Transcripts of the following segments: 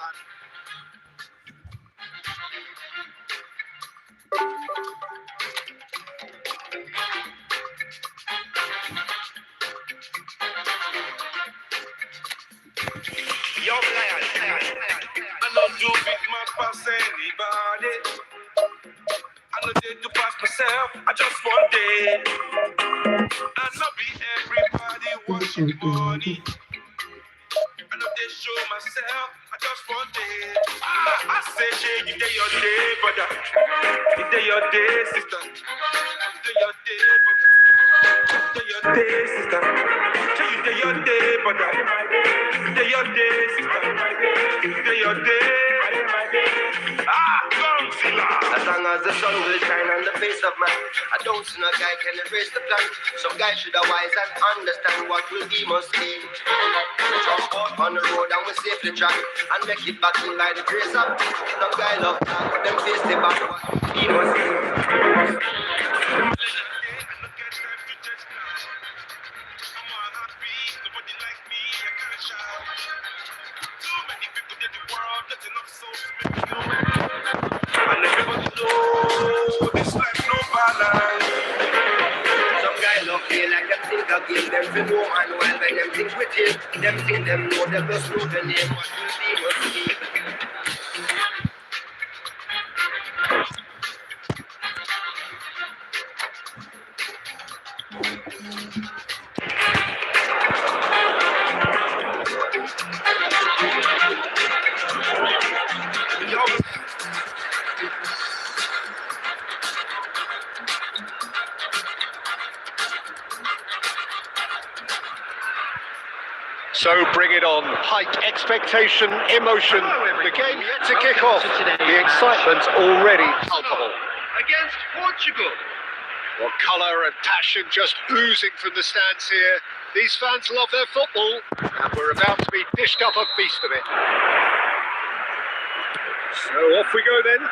Yo, I don't do big man pass anybody. I don't dare to pass myself. I just want day. I not be everybody watching money. I know they show myself. I just want day. I say, yeah, you day your day, brother. You day your day, sister. You day your day, brother. You day your day, sister. You day your day, brother. You day your day, sister. You day your day. As long as the sun will shine on the face of man, I don't see no guy can erase the plan. Some guys should have wise and understand what will be must be. Jump out on the road and we safely track and make it back in by the grace of no guy love that, but them face the back what he must be. And everybody know this life no balance. Some guy love feel like them think again, them feel no man while when them think with him. Them think them know them just know the name, what will be must be. So bring it on. Height, expectation, emotion. The game yet to kick off. The excitement's already palpable. Against Portugal. Well, colour and passion just oozing from the stands here. These fans love their football, and we're about to be dished up a feast of it. So off we go then.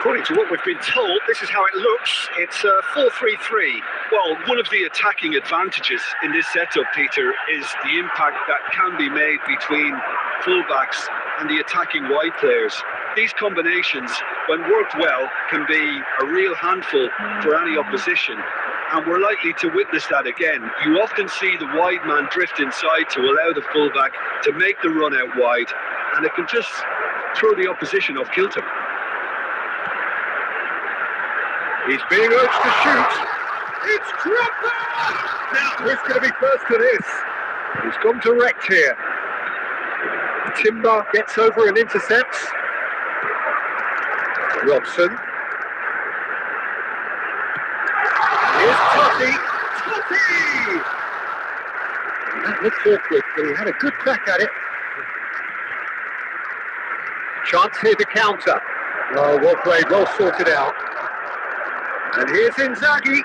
According to what we've been told, this is how it looks. It's 4-3-3. Well, one of the attacking advantages in this setup, Peter, is the impact that can be made between fullbacks and the attacking wide players. These combinations, when worked well, can be a real handful for any opposition. And we're likely to witness that again. You often see the wide man drift inside to allow the fullback to make the run out wide, and it can just throw the opposition off kilter. He's being urged to shoot. It's Drogba! Now, who's going to be first to this? He's gone direct here. Timber gets over and intercepts. Robson. Here's Totti. Totti! That looked awkward, but he had a good crack at it. Chance here to counter. Oh, well played, well sorted out. And here's Inzaghi.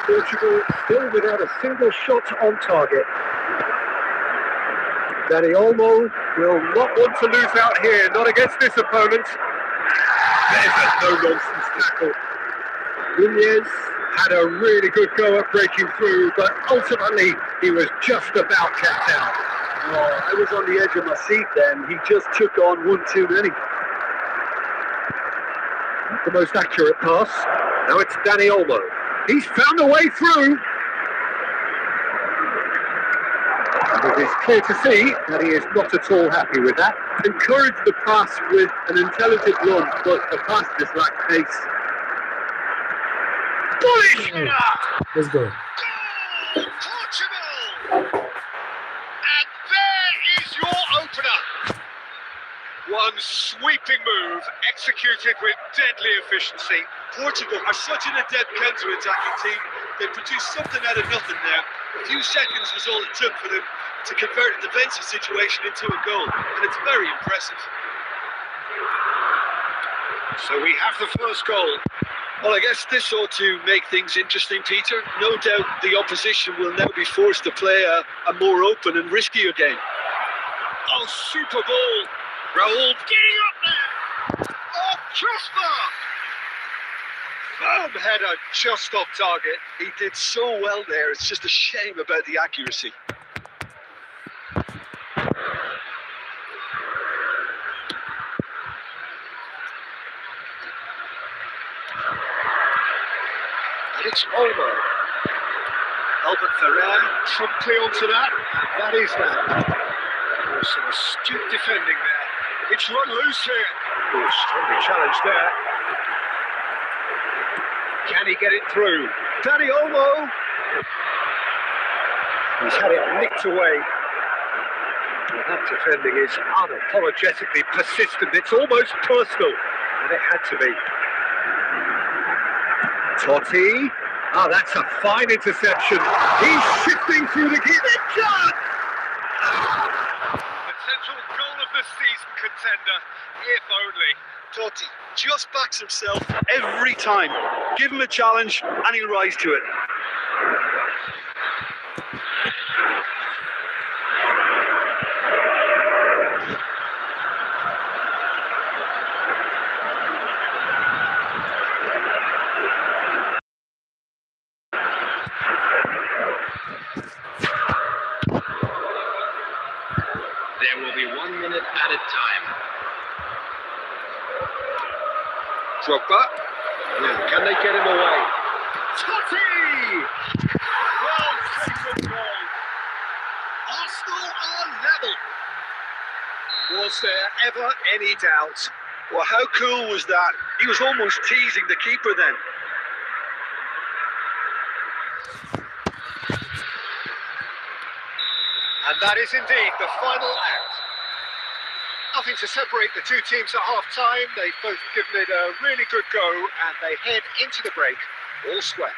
Portugal still without a single shot on target. Dani Olmo will not want to lose out here, not against this opponent. There's a no-nonsense tackle. Nunez had a really good go at breaking through, but ultimately he was just about capped out. Oh, I was on the edge of my seat then. He just took on one too many. Not the most accurate pass. Now it's Dani Olmo. He's found a way through. And it is clear to see that he is not at all happy with that. Encouraged the pass with an intelligent run, but the pass just lacked pace. Bullish! Let's go. Portugal! And there is your opener. One sweeping move, executed with deadly efficiency. Portugal are such an adept counter-attacking team. They produced something out of nothing there. A few seconds was all it took for them to convert a defensive situation into a goal, and it's very impressive. So we have the first goal. Well, I guess this ought to make things interesting, Peter. No doubt the opposition will now be forced to play a more open and riskier game. Oh, super ball. Raul getting up there. Oh, Trustbar. Firm header just off target. He did so well there. It's just a shame about the accuracy. it's Olmo. Albert Ferrer promptly onto that. That is that. Oh, some astute defending there. It's run loose here. Oh, strongly challenged there. Can he get it through? Dani Olmo. He's had it nicked away. Well, that defending is unapologetically persistent. It's almost personal, and it had to be. Totti. Oh, that's a fine interception. He's shifting through the key. Potential goal of the season contender, if only. Totti just backs himself every time. Give him a challenge and he'll rise to it. There will be 1 minute at a time. Drogba. Now, can they get him away? Totti! Well taken goal. Arsenal are level. Was there ever any doubt? Well, how cool was that? He was almost teasing the keeper then. And that is indeed the final act. Nothing to separate the two teams at half-time. They've both given it a really good go, and they head into the break all square.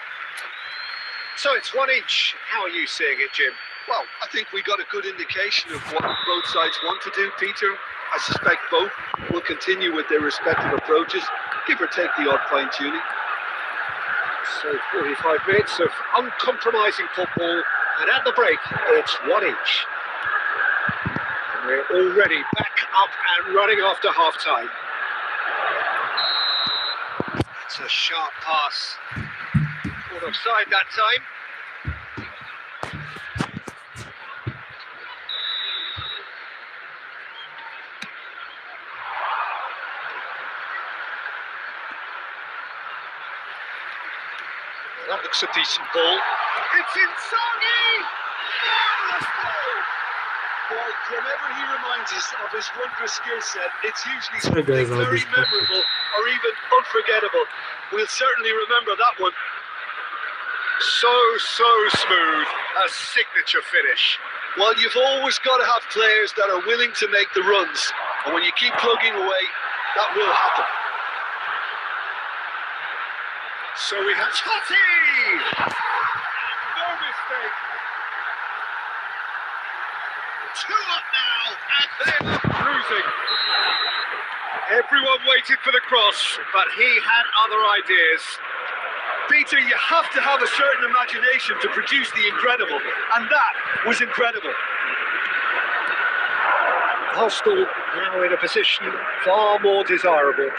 So it's 1 each. How are you seeing it, Jim? Well, I think we got a good indication of what both sides want to do, Peter. I suspect both will continue with their respective approaches, give or take the odd fine-tuning. So 45 minutes of uncompromising football, and at the break, it's 1 each. And we're already back up and running after half-time. It's a sharp pass. Caught offside that time. That looks a decent ball. It's Inzaghi! Well, whenever he reminds us of his wondrous skill set, it's usually Sorry something guys, I'll very be back. memorable or even unforgettable. We'll certainly remember that one. So smooth. A signature finish. Well, you've always got to have players that are willing to make the runs. And when you keep plugging away, that will happen. So we have Totti! No mistake. 2 up now, and they're cruising. Everyone waited for the cross, but he had other ideas. Peter, you have to have a certain imagination to produce the incredible, and that was incredible. Arsenal now in a position far more desirable.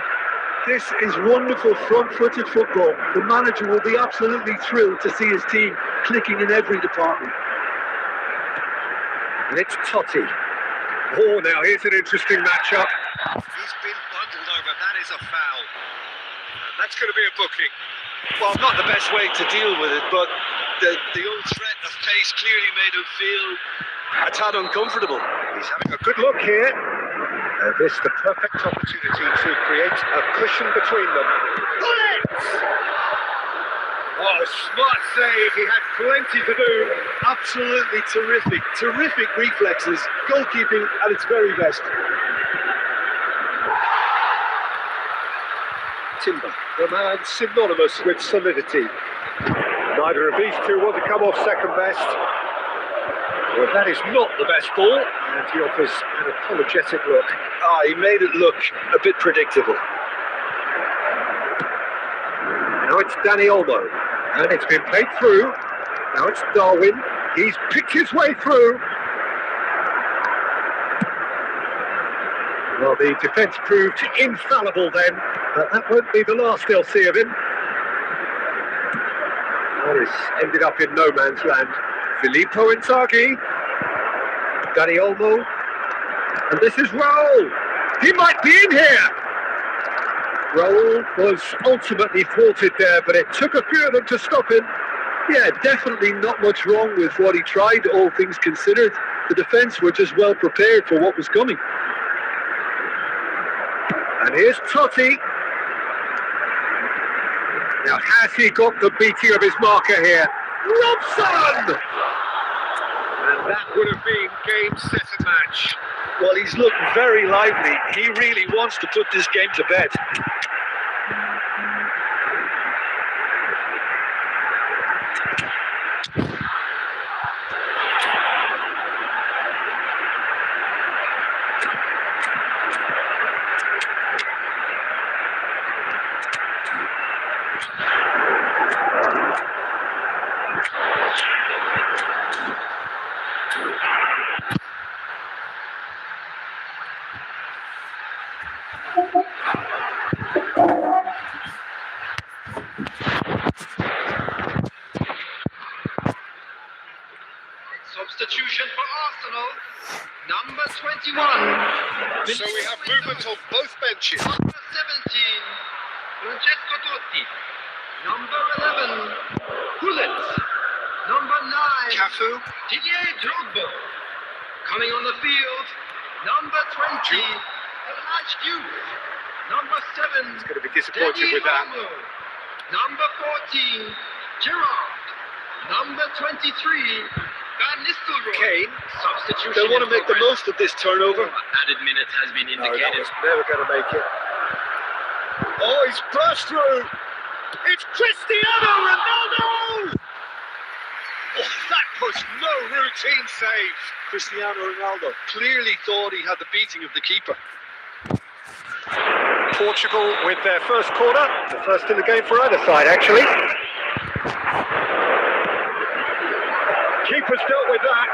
This is wonderful front-footed football. The manager will be absolutely thrilled to see his team clicking in every department. And it's Totti. Oh, now here's an interesting matchup. He's been bundled over. That is a foul. And that's going to be a booking. Well, not the best way to deal with it, but the old threat of pace clearly made him feel a tad uncomfortable. He's having a good look here. And this is the perfect opportunity to create a cushion between them. Bullets! Oh, smart save. He had plenty to do. Absolutely terrific. Terrific reflexes. Goalkeeping at its very best. Timber, the man synonymous with solidity. Neither of these two want to come off second best. Well, that is not the best ball, and he offers an apologetic look. He made it look a bit predictable. Now it's Dani Olmo, and it's been played through. Now it's Darwin. He's picked his way through. Well, the defence proved infallible then, but that won't be the last they'll see of him. Well, this ended up in no man's land. Filippo Inzaghi, Dani Olmo, and this is Raul. He might be in here. Raul was ultimately thwarted there, but it took a few of them to stop him. Yeah, definitely not much wrong with what he tried, all things considered. The defence were just well prepared for what was coming. And here's Totti. Now, has he got the beating of his marker here? Robson! And that would have been game, set and match. Well, he's looked very lively. He really wants to put this game to bed. Substitution for Arsenal, number 21. So we have movement on both benches. Number 17, Francesco Totti. Number 11, Gullit. Number 9, Cafu. Didier Drogba. Coming on the field, number 20, Elijah Diouf. Number 7, He's going to be disappointed Dani with that. Olmo. Number 14, Gerrard. Number 23, Van Nistelrooy. Kane. Substitution. They want to in make the progress. most of this turnover. Added minute has been No, that indicated. was never going to make it. Oh, he's burst through. It's Cristiano Ronaldo! Oh, that was no routine save. Cristiano Ronaldo clearly thought he had the beating of the keeper. Portugal with their first corner. The first in the game for either side, actually. Keeper's dealt with that.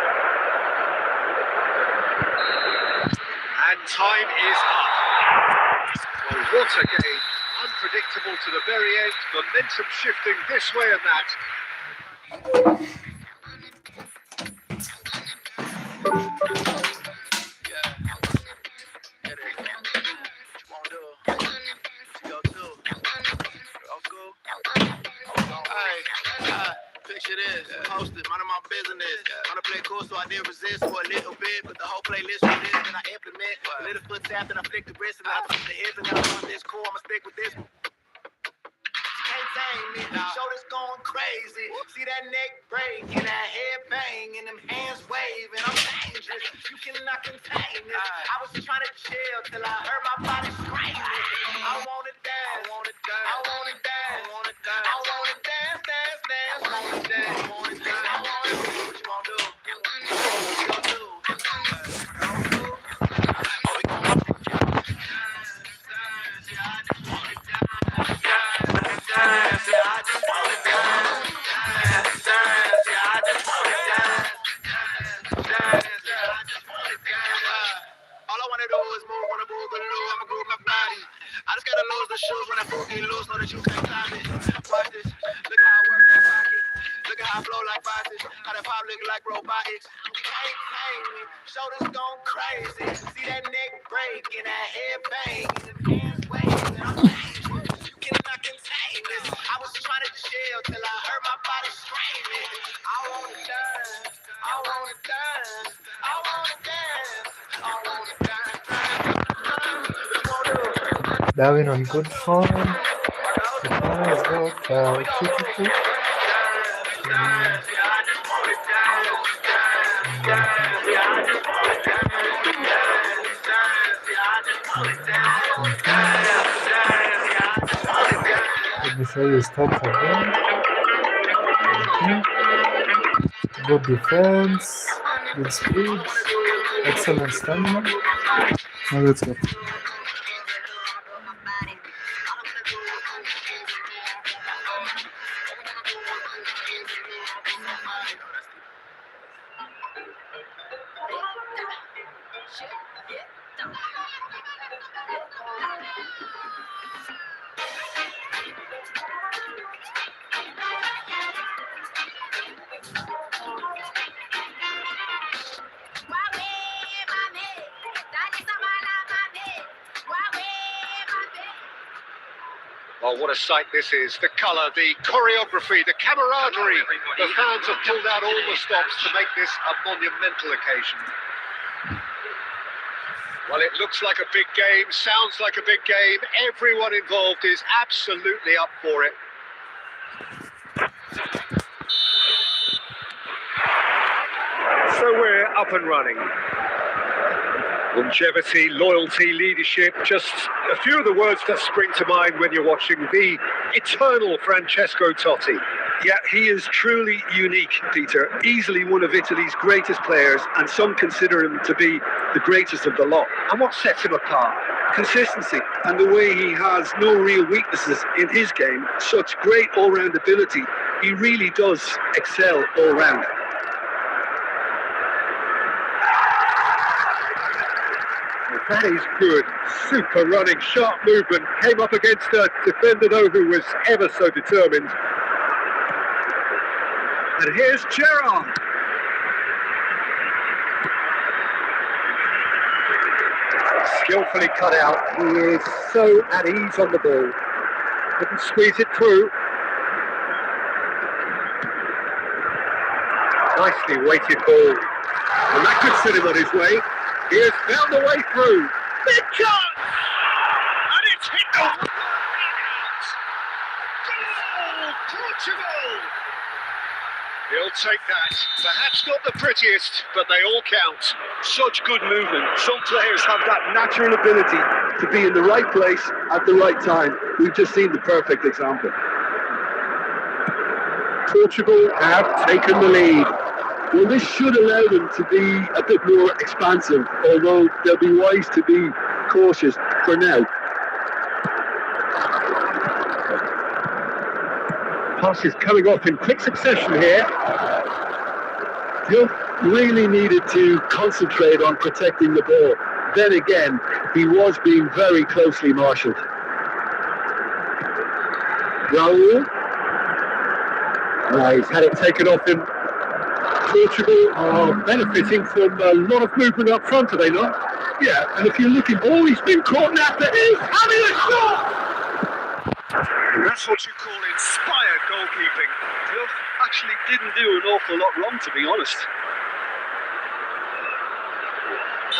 And time is up. Well, what a game. Unpredictable to the very end. Momentum shifting this way and that. Picture this, hosted, mind my business. Wanna play cool, so I did resist for a little bit, but the whole playlist was this, and I implement. A little foot tap, then I flick the wrist, and I flip the hips, and then I'm on this cool, I'ma stick with this. Can't tame me, shoulders going crazy. See that neck break, and that head bang, and them hands waving. I'm dangerous, you cannot contain this. I was trying to chill till I heard my body screaming. I wanna dance, I wanna dance, I wanna dance, I wanna dance, I wanna dance, dance, dance, I wanna dance, I wanna dance, I wanna do what you wanna do. Go do. Oh, we gon' dance, yeah, I just wanna dance, dance, yeah, I just wanna dance, dance, yeah, I just wanna dance, dance, yeah, I just wanna dance. All I wanna do is move, wanna boogaloo, I'ma groove my body. I just gotta lose the shoes when that fool get loose, know that you can't stop it. Watch this, look how I work that pocket. Look how I flow like Kovacic, how that pop look like robotics. You can't tame me, shoulders going crazy. See that neck break and that head bang, and them hands waving. I'm dangerous, you cannot contain this. I was trying to chill till I heard my body screaming. I wanna dance, I wanna dance, I wanna dance, I wanna dance, Darwin on good form. The corner is good. 2-2-2. Let me show you stats again. Good defense, good speed, excellent stamina. Now let's go. Oh, what a sight this is. The colour, the choreography, the camaraderie. The fans have pulled out all the stops to make this a monumental occasion. Well, it looks like a big game, sounds like a big game. Everyone involved is absolutely up for it. So we're up and running. Longevity, loyalty, leadership, just a few of the words that spring to mind when you're watching the eternal Francesco Totti. Yeah, he is truly unique, Peter. Easily one of Italy's greatest players, and some consider him to be the greatest of the lot. And what sets him apart? Consistency, and the way he has no real weaknesses in his game. Such great all-round ability. He really does excel all-round. That is good. Super running, sharp movement. Came up against a defender, though, who was ever so determined. And here's Gerrard. Skillfully cut out. He is so at ease on the ball. Couldn't squeeze it through. Nicely weighted ball. And that could set him on his way. He has found a way through. Big chance! And it's hit the out. Goal! Portugal! He'll take that. Perhaps not the prettiest, but they all count. Such good movement. Some players have that natural ability to be in the right place at the right time. We've just seen the perfect example. Portugal have taken the lead. Well, this should allow them to be a bit more expansive, although they'll be wise to be cautious for now. Passes coming off in quick succession here. Hill really needed to concentrate on protecting the ball. Then again, he was being very closely marshalled. Raul. He's had it taken off him. Portugal are benefiting from a lot of movement up front, are they not? Yeah, and if you're looking, oh, he's been caught now, but he's having a shot! And that's what you call inspired goalkeeping. Hill actually didn't do an awful lot wrong, to be honest.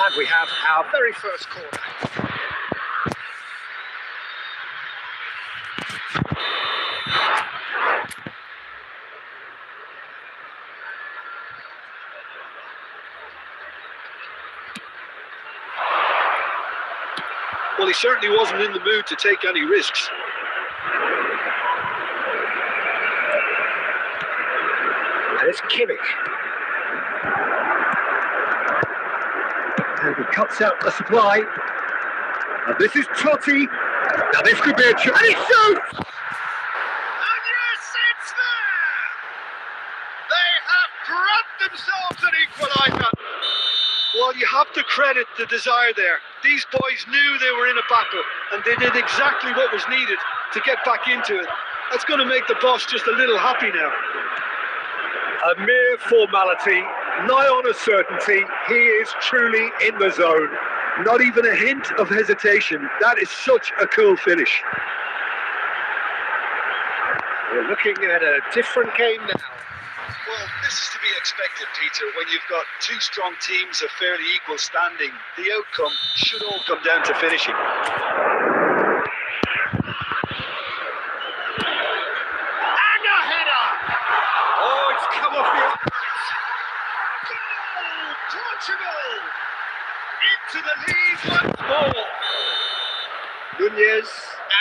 And we have our very first corner. Well, he certainly wasn't in the mood to take any risks. And it's Kimmich. And he cuts out the supply. And this is Totti. Now this could be a chance. And he shoots! And yes, it's there! They have grabbed themselves an equaliser. Well, you have to credit the desire there. These boys knew they were in a battle, and they did exactly what was needed to get back into it. That's going to make the boss just a little happy now. A mere formality, nigh on a certainty. He is truly in the zone. Not even a hint of hesitation. That is such a cool finish. We're looking at a different game now. Well, this is to be expected, Peter. When you've got two strong teams of fairly equal standing, the outcome should all come down to finishing. And a header! Oh, it's come off the uprights. Goal! Portugal! Into the lead once more. Nunez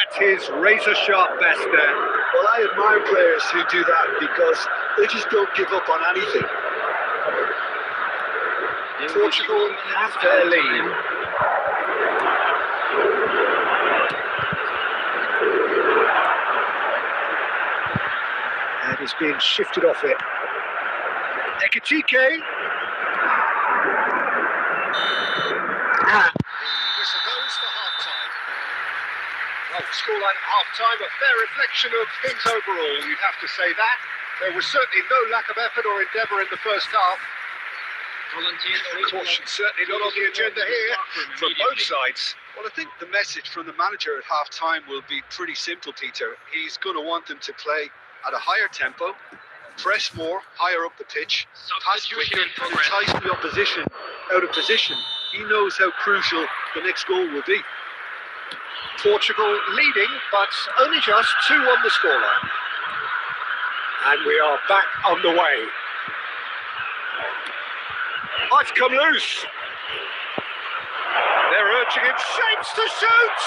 at his razor-sharp best there. Well, I admire players who do that because they just don't give up on anything. Portugal have their lead. And he's being shifted off it. Ekitike. The whistle goes for half-time. Well, the scoreline at half-time, a fair reflection of things overall, you'd have to say that. There was certainly no lack of effort or endeavour in the first half. Caution certainly not on the agenda here from both sides. Well, I think the message from the manager at half-time will be pretty simple, Peter. He's going to want them to play at a higher tempo, press more, higher up the pitch, pass quicker, and entice the opposition out of position. He knows how crucial the next goal will be. Portugal leading, but only just 2 on the scoreline. And we are back on the way. Oh, it's come loose. They're urging him, shapes to shoot!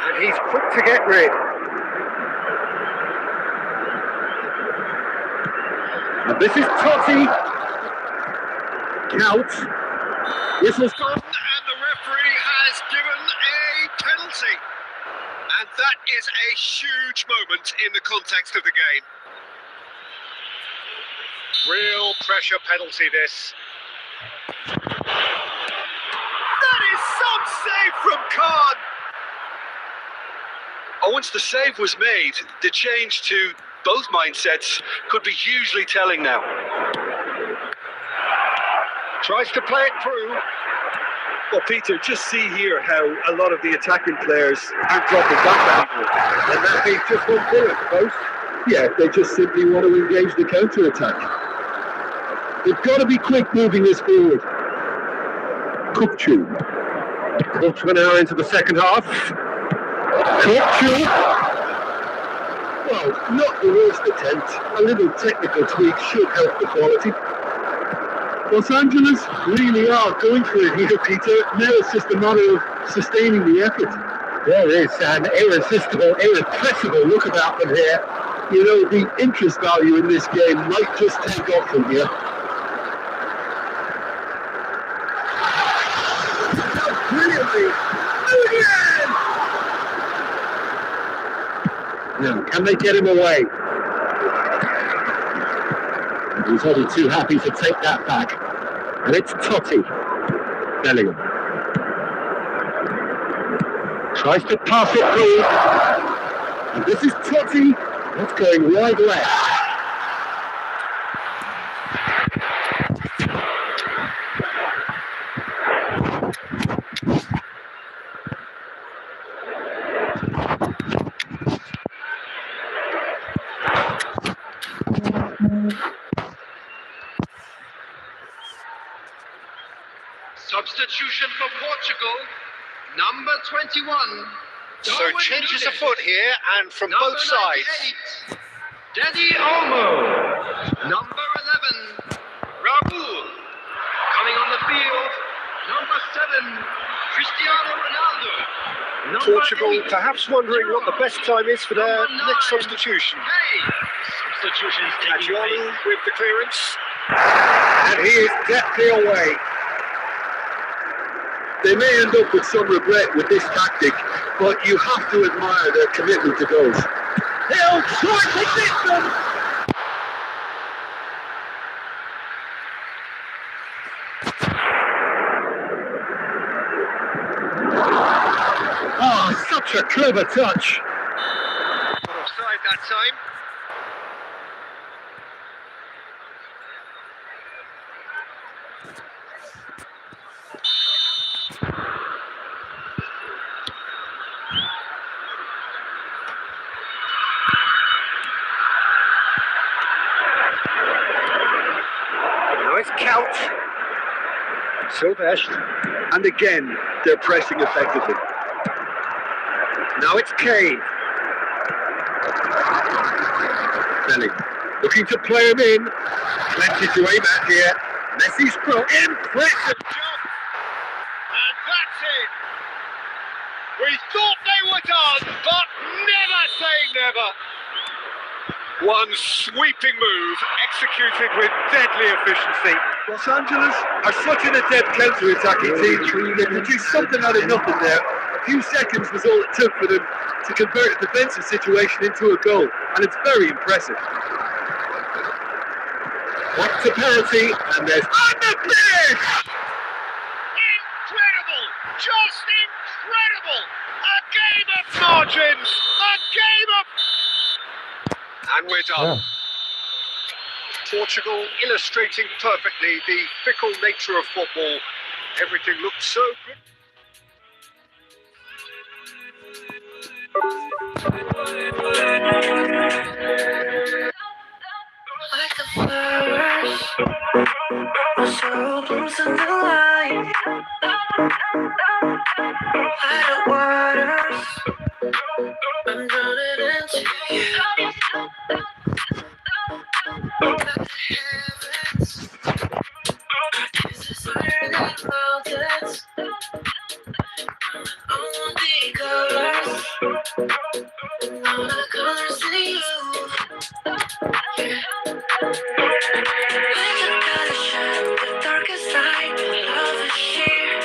And he's quick to get rid. And this is Totti. Count. Whistle's gone. And the referee has given a penalty. And that is a huge moment in the context of the game. Real pressure penalty, this. That is some save from Khan. Oh, once the save was made, the change to both mindsets could be hugely telling now. Tries to play it through. Well, Peter, just see here how a lot of the attacking players aren't dropping back anymore. And that means just one thing, I suppose. Yeah, they just simply want to engage the counter-attack. They've got to be quick moving this forward. Kupchu. Quarter of an hour into the second half. Kupchu. Well, not the worst attempt. A little technical tweak should help the quality. Los Angeles really are going for it here, Peter. Now it's just a matter of sustaining the effort. There is an irresistible, irrepressible look about them here. You know, the interest value in this game might just take off from here. Brilliantly! Again! Now, can they get him away? He's only too happy to take that back. And it's Totti. Bellingham. Tries to pass it through. And this is Totti. That's going wide left. Substitution for Portugal, number 21. So changes afoot here, and from both sides. Daddy Olmo. Number 11, Raul. Coming on the field, number 7, Cristiano Ronaldo. Number Portugal 8, perhaps wondering what the best time is for their Number 9, next substitution. Hey. Substitutions taking Adjani place. with the clearance. And he is deftly away. They may end up with some regret with this tactic, but you have to admire their commitment to goals. They'll try to beat them! Oh, such a clever touch. Offside that time. Now it's Count. Silvestre. And again, they're pressing effectively. Now it's Kane. Bellingham looking to play him in. Plenty to aim at here. Messi's pro. Impressive Job. And that's it. We thought they were done, but never say never. One sweeping move executed with deadly efficiency. Los Angeles are such an adept counter-attacking team. They produced something out of nothing there. A few seconds was all it took for them to convert a defensive situation into a goal, and it's very impressive. Back to penalty, and there's on the pitch! Incredible! Just incredible! A game of margins! A game of... And we're done. Yeah. Portugal illustrating perfectly the fickle nature of football. Everything looked so good. Like the flowers, my soul blooms in the light. Like the waters, I'm drowning into you. Like the heavens, kisses higher than mountains. I want the colors, all the colors in you. Yeah. Like the colors shine, the darkest night. Love is sheer,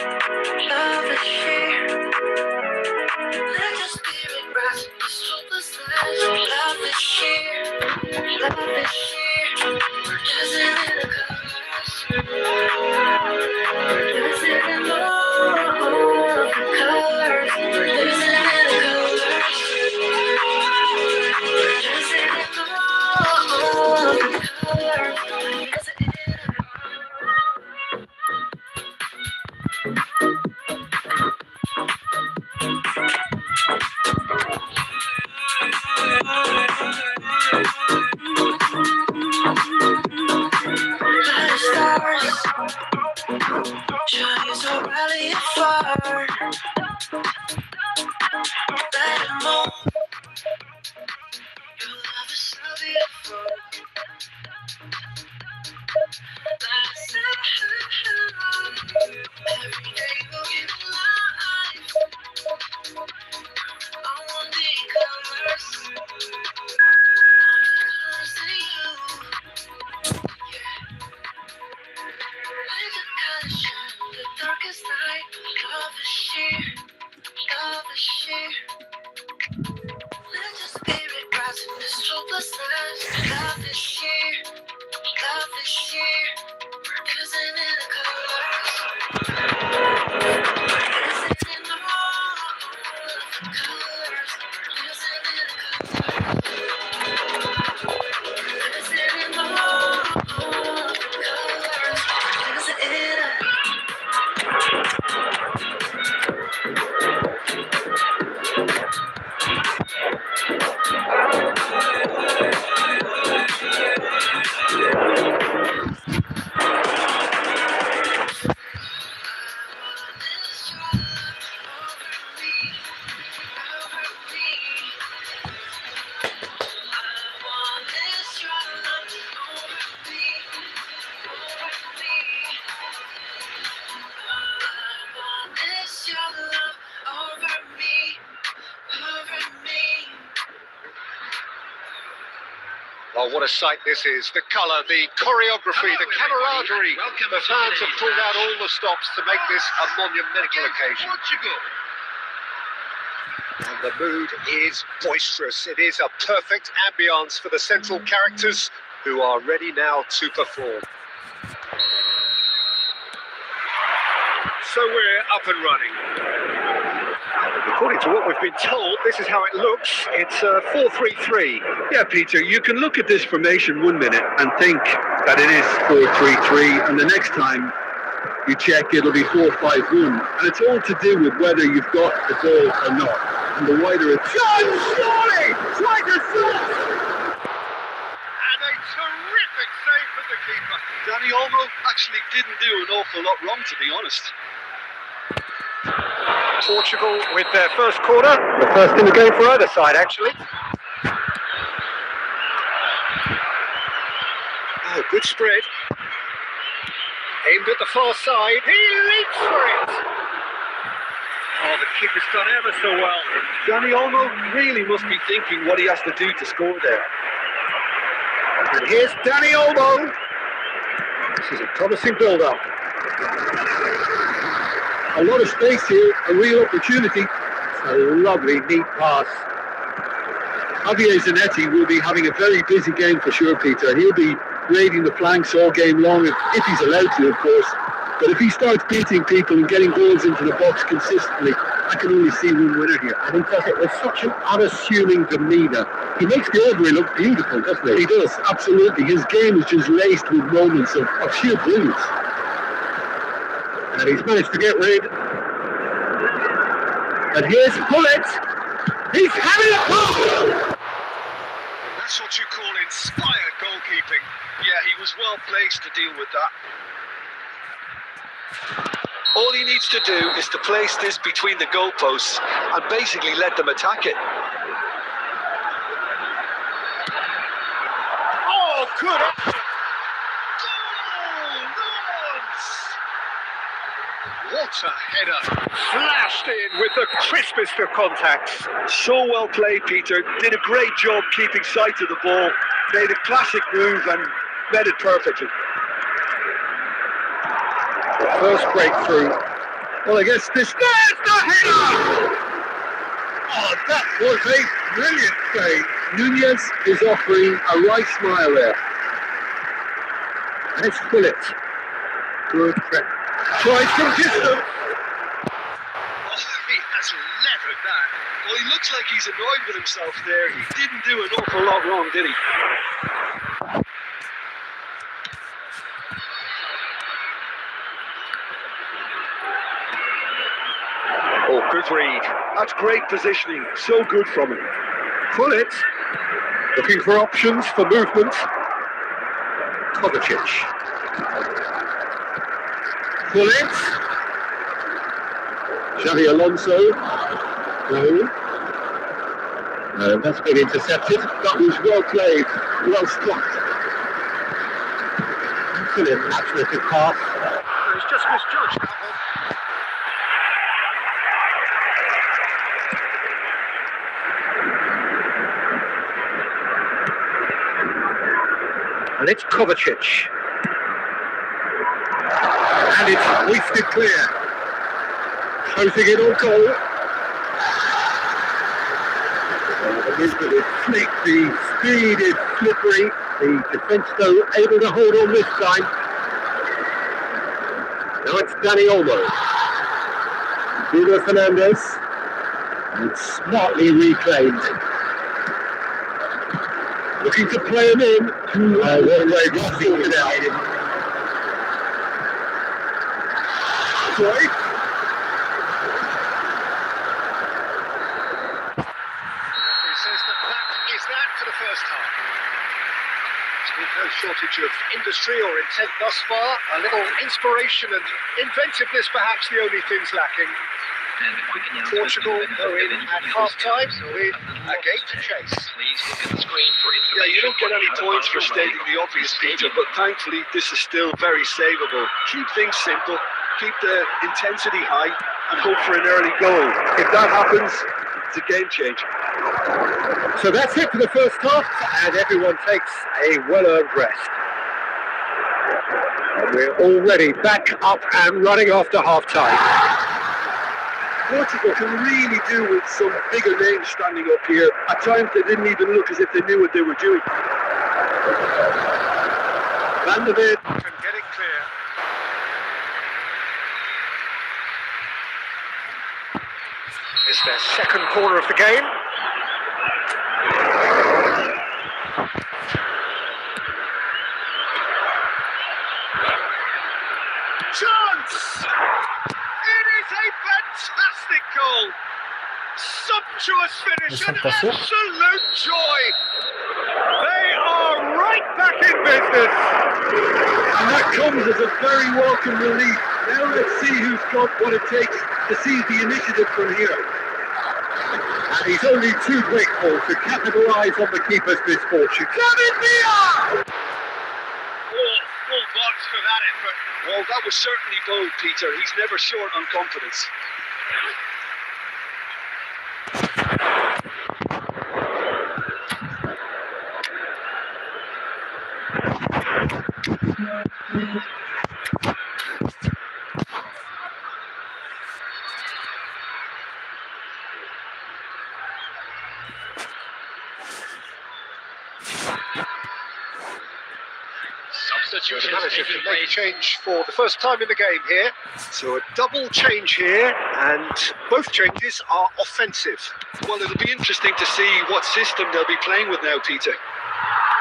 love is sheer. Let your spirit rise, this hopeless life. Love is sheer, love is sheer. Dancing in the colors, dancing in all of the colors, dancing in the colors, dancing in all of the colors, dancing in. Like the stars, shining so brightly and far. Like the moon, your love is so beautiful. Like the sun, every day will give life. I want the colors, all the colors in you. Like the colors shine, the darkest night. Love is sheer, love is sheer. Let your spirit rise in this hopeless life. Love is sheer, love is sheer. Dancing in the colors, dancing in all of the colors, dancing in the colors, dancing in all of the colors, dancing in. Oh, what a sight this is. The colour, the choreography, the camaraderie. The fans have pulled out all the stops to make this a monumental occasion. And the mood is boisterous. It is a perfect ambience for the central characters who are ready now to perform. So we're up and running. According to what we've been told, this is how it looks. It's 4-3-3. Yeah, Peter, you can look at this formation 1 minute and think that it is 4-3-3, and the next time you check, it'll be 4-5-1. And it's all to do with whether you've got the ball or not. And the wider it's... John Storey! Try to shoot! And a terrific save from the keeper. Danny Olmo actually didn't do an awful lot wrong, to be honest. Portugal with their first corner. The first in the game for either side, actually. Oh, good spread. Aimed at the far side. He leaps for it. Oh, the keeper's done ever so well. Danny Olmo really must be thinking what he has to do to score there. And here's Danny Olmo. This is a promising build-up. A lot of space here, a real opportunity. It's a lovely, neat pass. Javier Zanetti will be having a very busy game for sure, Peter. He'll be raiding the flanks all game long, if he's allowed to, of course. But if he starts beating people and getting goals into the box consistently, I can only see one winner here. And he does it with such an unassuming demeanour. He makes the Albury look beautiful, doesn't he? He does, absolutely. His game is just laced with moments of sheer brilliance. And he's managed to get rid. And here's Pullet. He's having a goal! That's what you call inspired goalkeeping. Yeah, he was well placed to deal with that. All he needs to do is to place this between the goalposts and basically let them attack it. Oh, good. What a header. Flashed in with the crispest of contacts. So well played, Peter. Did a great job keeping sight of the ball. Made a classic move and read it perfectly. The first breakthrough. Well, I guess there's the header! Oh, that was a brilliant save. Nunez is offering a right smile there. And it's Pullet. Good prep. Tries from distance. Oh, he has levered that. Well, he looks like he's annoyed with himself there. He didn't do an awful lot wrong, did he? Oh, good read. That's great positioning. So good from him. Pullet. Looking for options for movement. Kovacic. Pullet. Xavi Alonso. No. No, that's been intercepted. That was well played. Well struck. Brilliant athletic pass. He's just misjudged that one. And it's Kovacic. And it's hoisted clear. Closing in on goal. The movement is slick, the speed is slippery. The defence, though, able to hold on this time. Now it's Dani Olmo. Bruno Fernandes. And smartly reclaimed. Looking to play him in. What a way to see it out. Sorry. Referee says that is that for the first time. There's been no shortage of industry or intent thus far. A little inspiration and inventiveness, perhaps the only things lacking. Portugal go in at half-time with a game to chase. Yeah, you don't get any points for stating the obvious, Peter, but thankfully this is still very savable. Keep things simple, keep the intensity high, and hope for an early goal. If that happens, it's a game changer. So that's it for the first half, and everyone takes a well-earned rest. And we're already back up and running after half-time. Portugal can really do with some bigger names standing up here. At times they didn't even look as if they knew what they were doing. Van der Beek can get it clear. It's their second corner of the game. Chance! It is a fantastic goal! Sumptuous finish and absolute joy! They are right back in business! And that comes as a very welcome relief. Now let's see who's got what it takes to seize the initiative from here. And he's only too grateful to capitalise on the keeper's misfortune. David Villa! Full marks for that effort. Well, that was certainly bold, Peter. He's never short on confidence. The manager can make a change for the first time in the game here. So a double change here, and both changes are offensive. Well, it'll be interesting to see what system they'll be playing with now, Peter.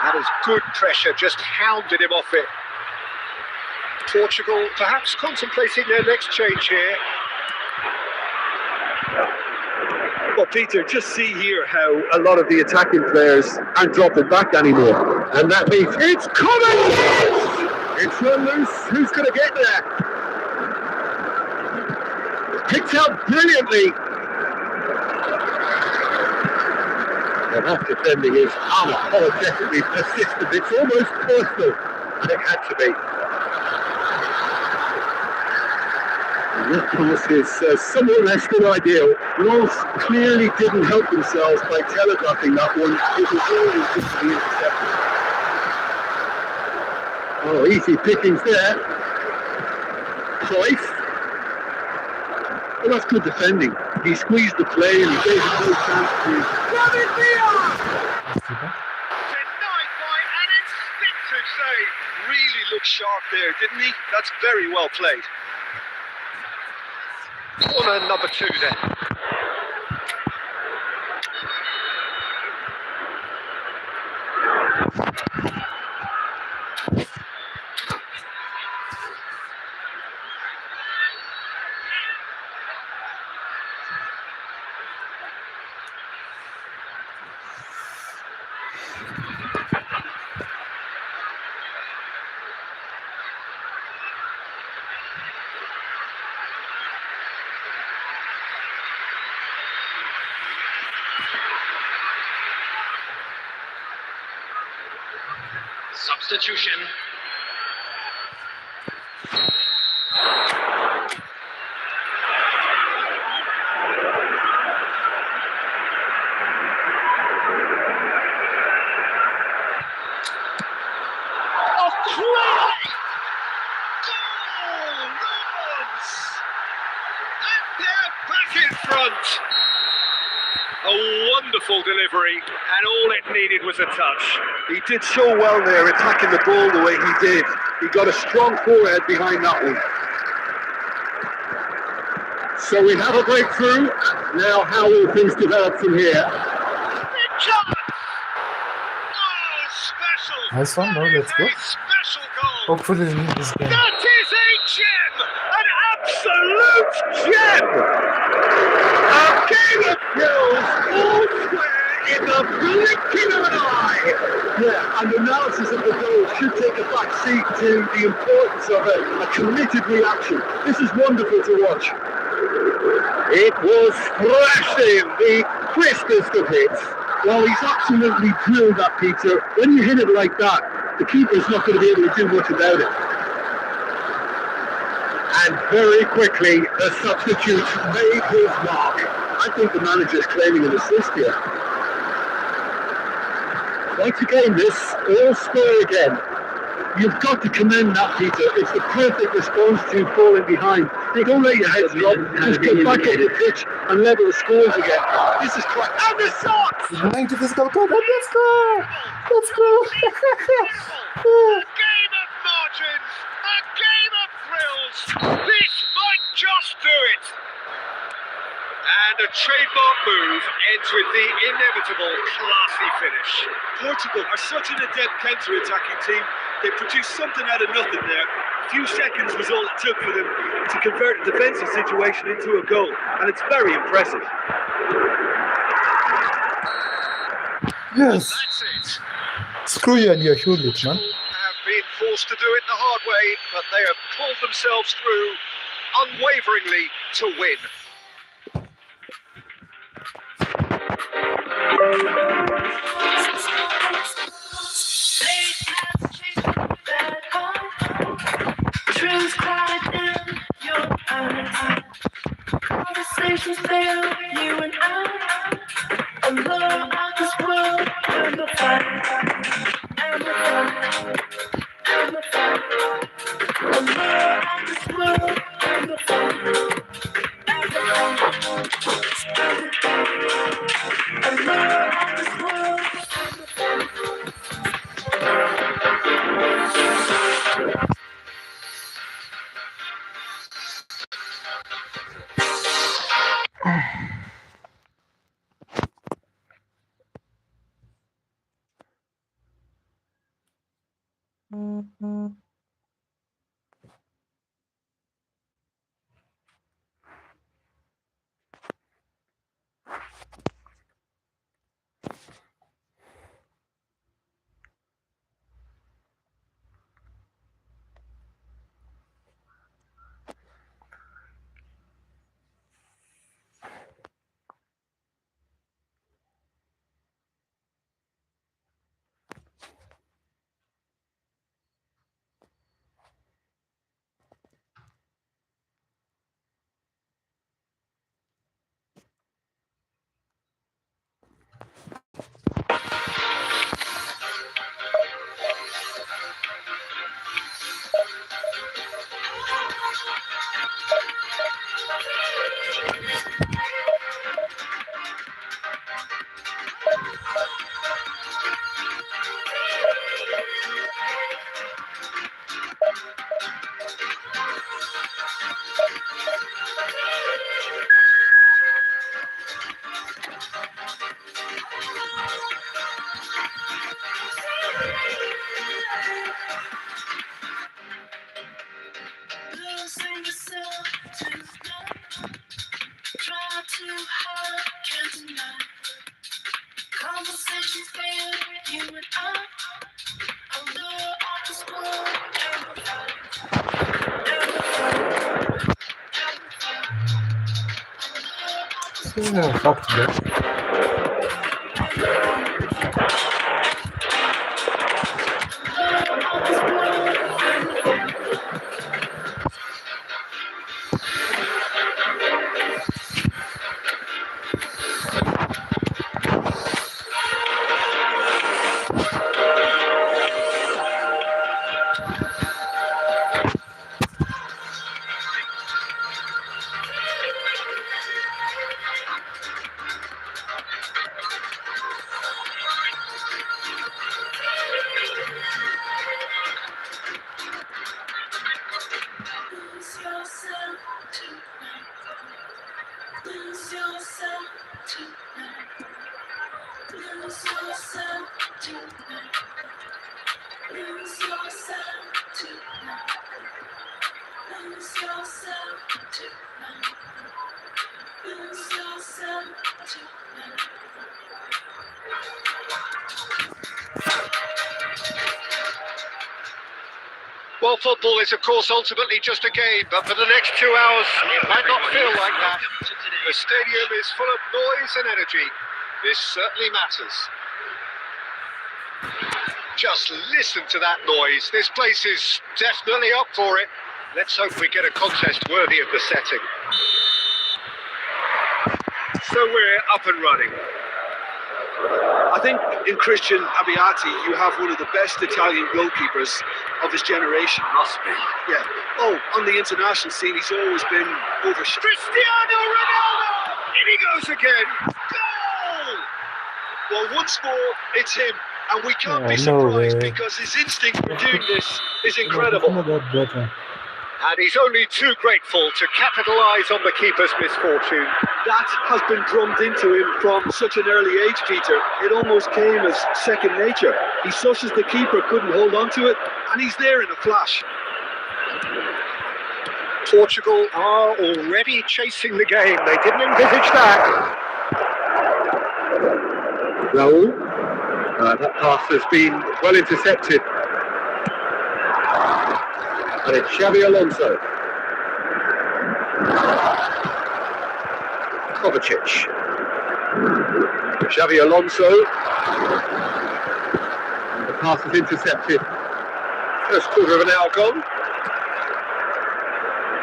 That is good pressure, just hounded him off it. Portugal perhaps contemplating their next change here. Well, Peter, just see here how a lot of the attacking players aren't dropping back anymore. And that means it's Kovacic! It's run loose. Who's going to get there? Picked out brilliantly. And that defending is unapologetically persistent. It's almost personal. And it had to be. That pass is somewhat less than ideal. Wolves clearly didn't help themselves by telegraphing that one. It was always just to be intercepted. Oh, easy pickings there. Cruyff. Well, that's good defending. He squeezed the play and he gave him no chance to grab it Denied by an instinctive save. Really looked sharp there, didn't he? That's very well played. Corner number 2 then. Substitution. A wonderful delivery, and all it needed was a touch. He did so well there, attacking the ball the way he did. He got a strong forehead behind that one. So we have a breakthrough. Now, how will things develop from here? Big chance! Oh, special! Nice one, no, that's good. Very special goal. Hopefully we need this game. That is a gem! An absolute gem! A game of kills, all square in the blinking of an eye. Yeah, and analysis of the goal should take a back seat to the importance of a committed reaction. This is wonderful to watch. It was thrashing, the crispest of hits. Well, he's absolutely drilled that, Peter. When you hit it like that, the keeper's not going to be able to do much about it. And very quickly, the substitute made his mark. I think the manager's claiming an assist here. Once again, this all square again. You've got to commend that, Peter. It's the perfect response to falling behind. You don't let your head drop. Just get back up the pitch and level the scores again. This is correct. And the shot! Behind the physical contact. Let's go! Let's go! A game of margins, a game of thrills. This might just do it. And a trademark move ends with the inevitable classy finish. Portugal are such an adept counter-attacking team. They produced something out of nothing there. A few seconds was all it took for them to convert a defensive situation into a goal, and it's very impressive. Yes! That's it. Screw you and your Hulic, man. Have been forced to do it the hard way, but they have pulled themselves through unwaveringly to win. Truth clouded in your eyes. Conversations fail, you and I. Alone out this world, and the fight. And the fight. And the fight. Alone out this world, and the fight. And the fight. And the fight. Alone out this world, and the fight. Losing yourself tonight. Try too hard, can't deny. Conversations fail, you and I. Allure of this world, Yeah, fuck that. lose yourself tonight. Lose yourself tonight. Lose yourself tonight. Lose yourself tonight. Lose yourself tonight. Lose yourself tonight. Well, football is, of course, ultimately just a game, but for the next 2 hours, it might not feel like that. The stadium is full of noise and energy. This certainly matters. Just listen to that noise. This place is definitely up for it. Let's hope we get a contest worthy of the setting. So we're up and running. I think in Christian Abbiati, you have one of the best Italian goalkeepers of his generation. Must be. Yeah. Oh, on the international scene, he's always been overshadowed. Cristiano Ronaldo! In he goes again. Goal! Well, once more, it's him. And we can't be no surprised way. because his instinct for doing this is It's incredible. not that better. And he's only too grateful to capitalise on the keeper's misfortune. That has been drummed into him from such an early age, Peter. It almost came as second nature. He saw as the keeper couldn't hold on to it, and he's there in a flash. Portugal are already chasing the game. They didn't envisage that. Raul. That pass has been well intercepted. And it's Xabi Alonso. Kovacic. Xabi Alonso. And the pass is intercepted. First quarter of an hour gone.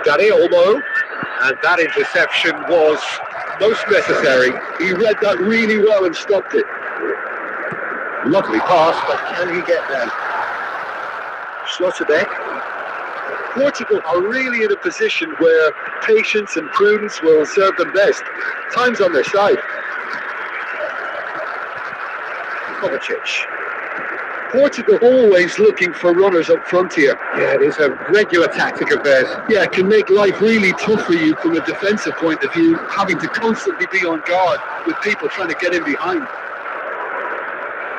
Dani Olmo. And that interception was most necessary. He read that really well and stopped it. Lovely pass, but can he get there? Sloterdijk. Portugal are really in a position where patience and prudence will serve them best. Time's on their side. Kovacic. Portugal always looking for runners up front here. Yeah, it is a regular tactic of theirs. Yeah, it can make life really tough for you from a defensive point of view, having to constantly be on guard with people trying to get in behind.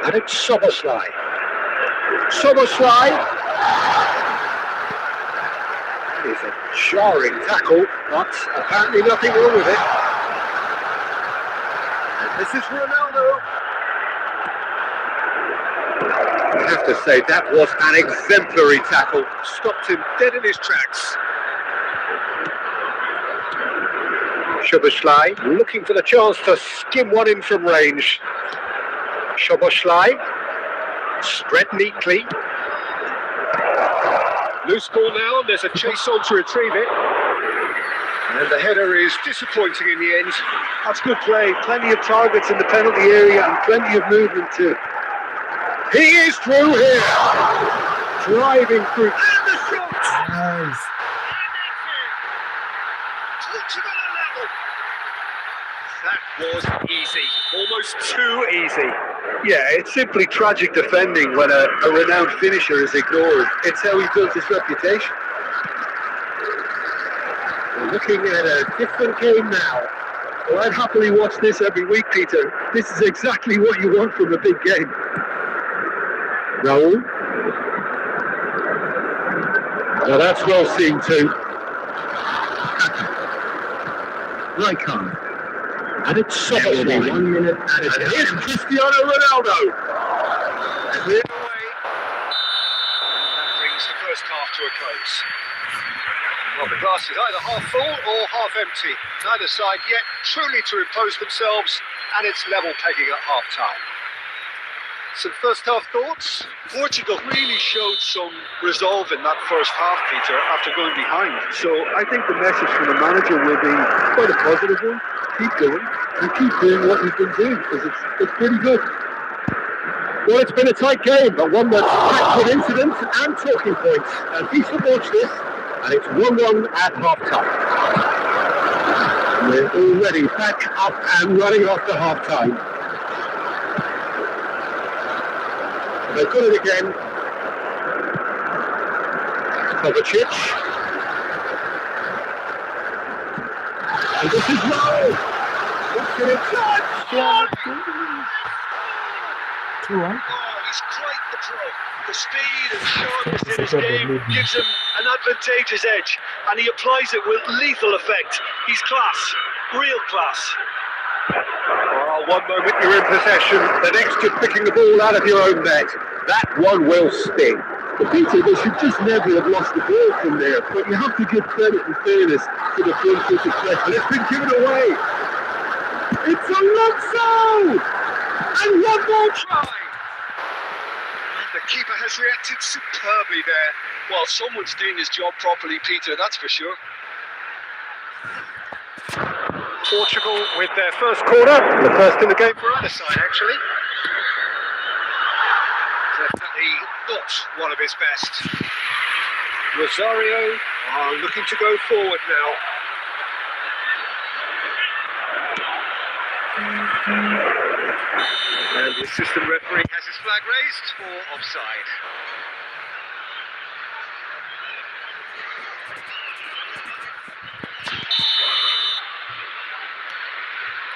And it's Szoboszlai. Szoboszlai. That is a jarring tackle, but apparently nothing wrong with it. And this is Ronaldo. I have to say, that was an exemplary tackle. Stopped him dead in his tracks. Szoboszlai Looking for the chance to skim one in from range. Szoboszlai, spread neatly. Loose ball now, and there's a chase on to retrieve it. And the header is disappointing in the end. That's good play. Plenty of targets in the penalty area and plenty of movement too. He is through here. Driving through. And the shot. Nice. Clutching on a level. That was easy, almost too easy. Yeah, it's simply tragic defending when a renowned finisher is ignored. It's how he built his reputation. We're looking at a different game now. Well, I'd happily watch this every week, Peter. This is exactly what you want from a big game. Raul. Now that's well seen too. Raikkonen. And it's Soboslai. 1 minute and here's Cristiano Ronaldo. Cleared away. And that brings the first half to a close. Well, the glass is either half full or half empty. Neither side yet truly to impose themselves, and it's level pegging at half-time. Some first-half thoughts? Portugal really showed some resolve in that first half, Peter, after going behind. So I think the message from the manager will be quite a positive one. Keep going and keep doing what you've been doing because it's pretty good. Well, it's been a tight game, but one that's packed with incidents and talking points. And Peter watched this, and it's 1-1 at half-time. We're already back up and running after half-time. They've got it again. Kovacic. And this is low. What's going to touch? 2-1. Oh, he's quite the pro. The speed and sharpness in his game gives him an advantageous edge, and he applies it with lethal effect. He's class, real class. Oh, one moment you're in possession, the next you're picking the ball out of your own net. That one will sting. But Peter, they should just never have lost the ball from there. But you have to give credit and fairness to the front-footed play. And it's been given away. It's Alonso! And one more try! The keeper has reacted superbly there. Well, someone's doing his job properly, Peter, that's for sure. Portugal with their first corner, the first in the game for either side, actually. Definitely not one of his best. Rosario are looking to go forward now. And the assistant referee has his flag raised for offside.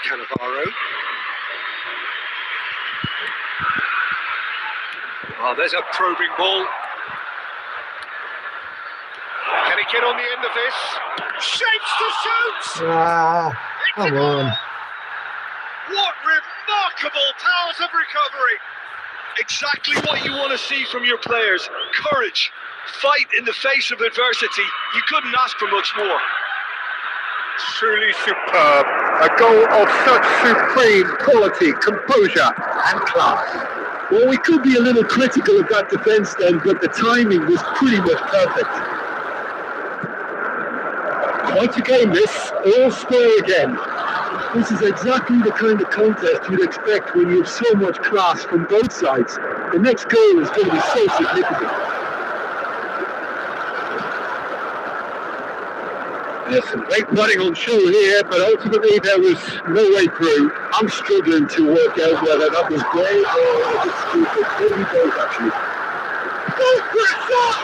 Cannavaro. Oh, there's a probing ball. Can he get on the end of this? Shapes to shoot! Come on. What remarkable powers of recovery! Exactly what you want to see from your players. Courage, fight in the face of adversity. You couldn't ask for much more. Truly superb. A goal of such supreme quality, composure and class. Well, we could be a little critical of that defence then, but the timing was pretty much perfect. Quite a game this, all score again. This is exactly the kind of contest you'd expect when you have so much class from both sides. The next goal is going to be so significant. There's some great putting on show here, but ultimately there was no way through. I'm struggling to work out whether that was great or if it's stupid. Maybe both, actually. Go for a shot!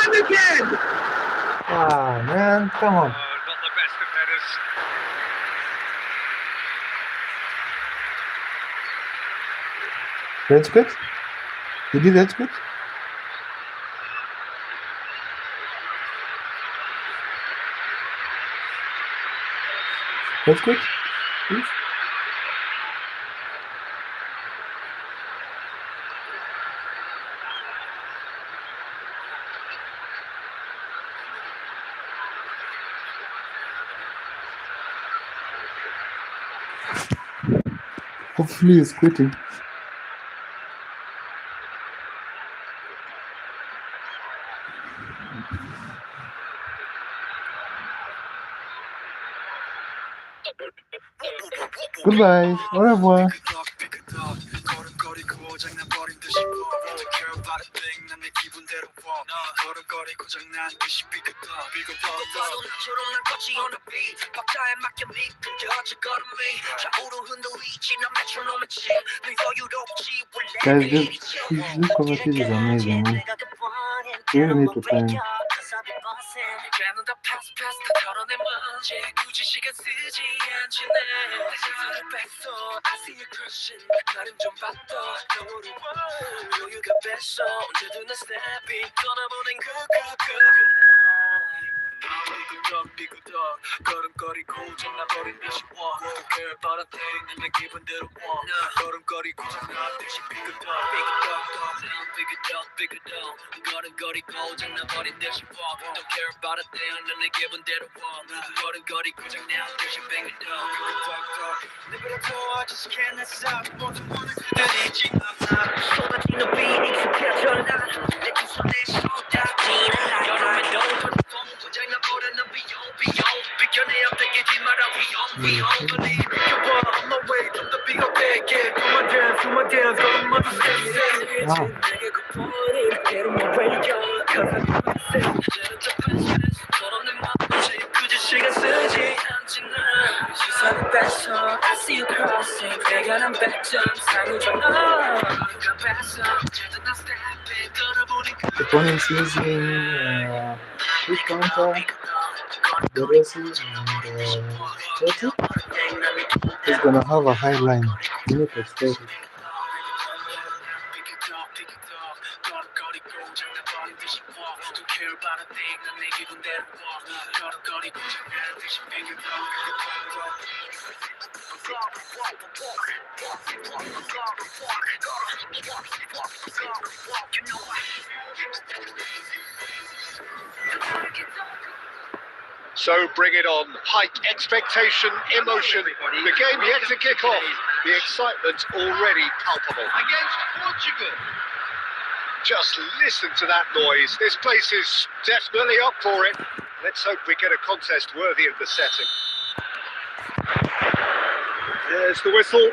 And again! Ah, man, come on. Not the best of headers. That's good. Did you? That's good. That's good. Please. Hopefully he's quitting. Goodbye. Au revoir. 걸음걸이 고장나버린 듯이 Don't care about a thing 난 내 기분대로 walk 걸음걸이 고장난 듯이 삐끗다 봐도 나처럼 난 걷지 on the beat 박자에 맞게 미끄러져 걸음이 좌우로 흔들리지 난 메트로놈의 침 너 여유롭지 Guys, this Kovacic is amazing, man. Really need to play him. 이제는 다 패스 다 털어내 먼지 굳이 시간 쓰지 않지 내 시선을 뺐어 I see you crushing 나름 좀 봤어 너무로 여유가 뺐어 언제든 내 스텝이 떠나보낸 삐그덕 걸음걸이 고장나버린 듯이 walk Don't care about a thing 내 기분대로 walk 걸음걸이 고장난 듯이 삐그덕 걸음걸이 고장나버린 듯이 walk Don't care about a thing 내 기분대로 walk 걸음걸이 고장난 듯이 삐그덕 내버려둬 just can't stop 모두 오늘 그들이지 쏟아지는 비 익숙해져 난내 두 손에 쏟아지는 여름에 너무 고장나버린 넌 비껴내 앞대기지 마라 위험 비켜봐 on my way 좀 더 비겁하게 Do my dance 걸음만 더 step Wow. 내게 고퍼린 괴로움을 break up Cause I can't say 이제는 좀 패스 서로 내 맘을 굳이 시간 쓰지 않지 난 시선을 뺐어 I see you crossing 내가 난 100점 상우잖아 누가 뺐어 어쨌든 난 stepping 떠나보낸 The opponent is using quick counter, Doresi, and 30. He's gonna have a high line. You need to exploit it. So bring it on. Height, expectation, emotion. The game yet to kick off. The excitement already palpable. Against Portugal. Just listen to that noise. This place is definitely up for it. Let's hope we get a contest worthy of the setting. There's the whistle.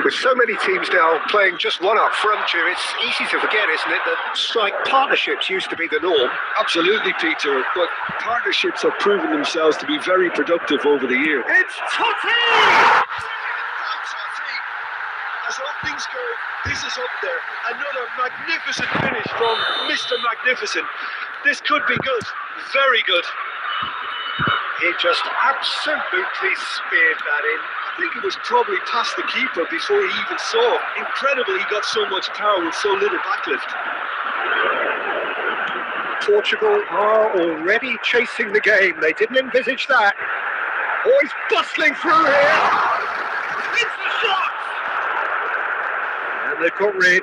With so many teams now playing just one up front, it's easy to forget, isn't it, that strike partnerships used to be the norm. Absolutely, Peter, but partnerships have proven themselves to be very productive over the year. It's Totti! As all things go, this is up there. Another magnificent finish from Mr. Magnificent. This could be good, very good. He just absolutely speared that in. I think it was probably past the keeper before he even saw. Incredible, he got so much power with so little backlift. Portugal are already chasing the game. They didn't envisage that. Oh, he's bustling through here. It's the shot! And they've got rid.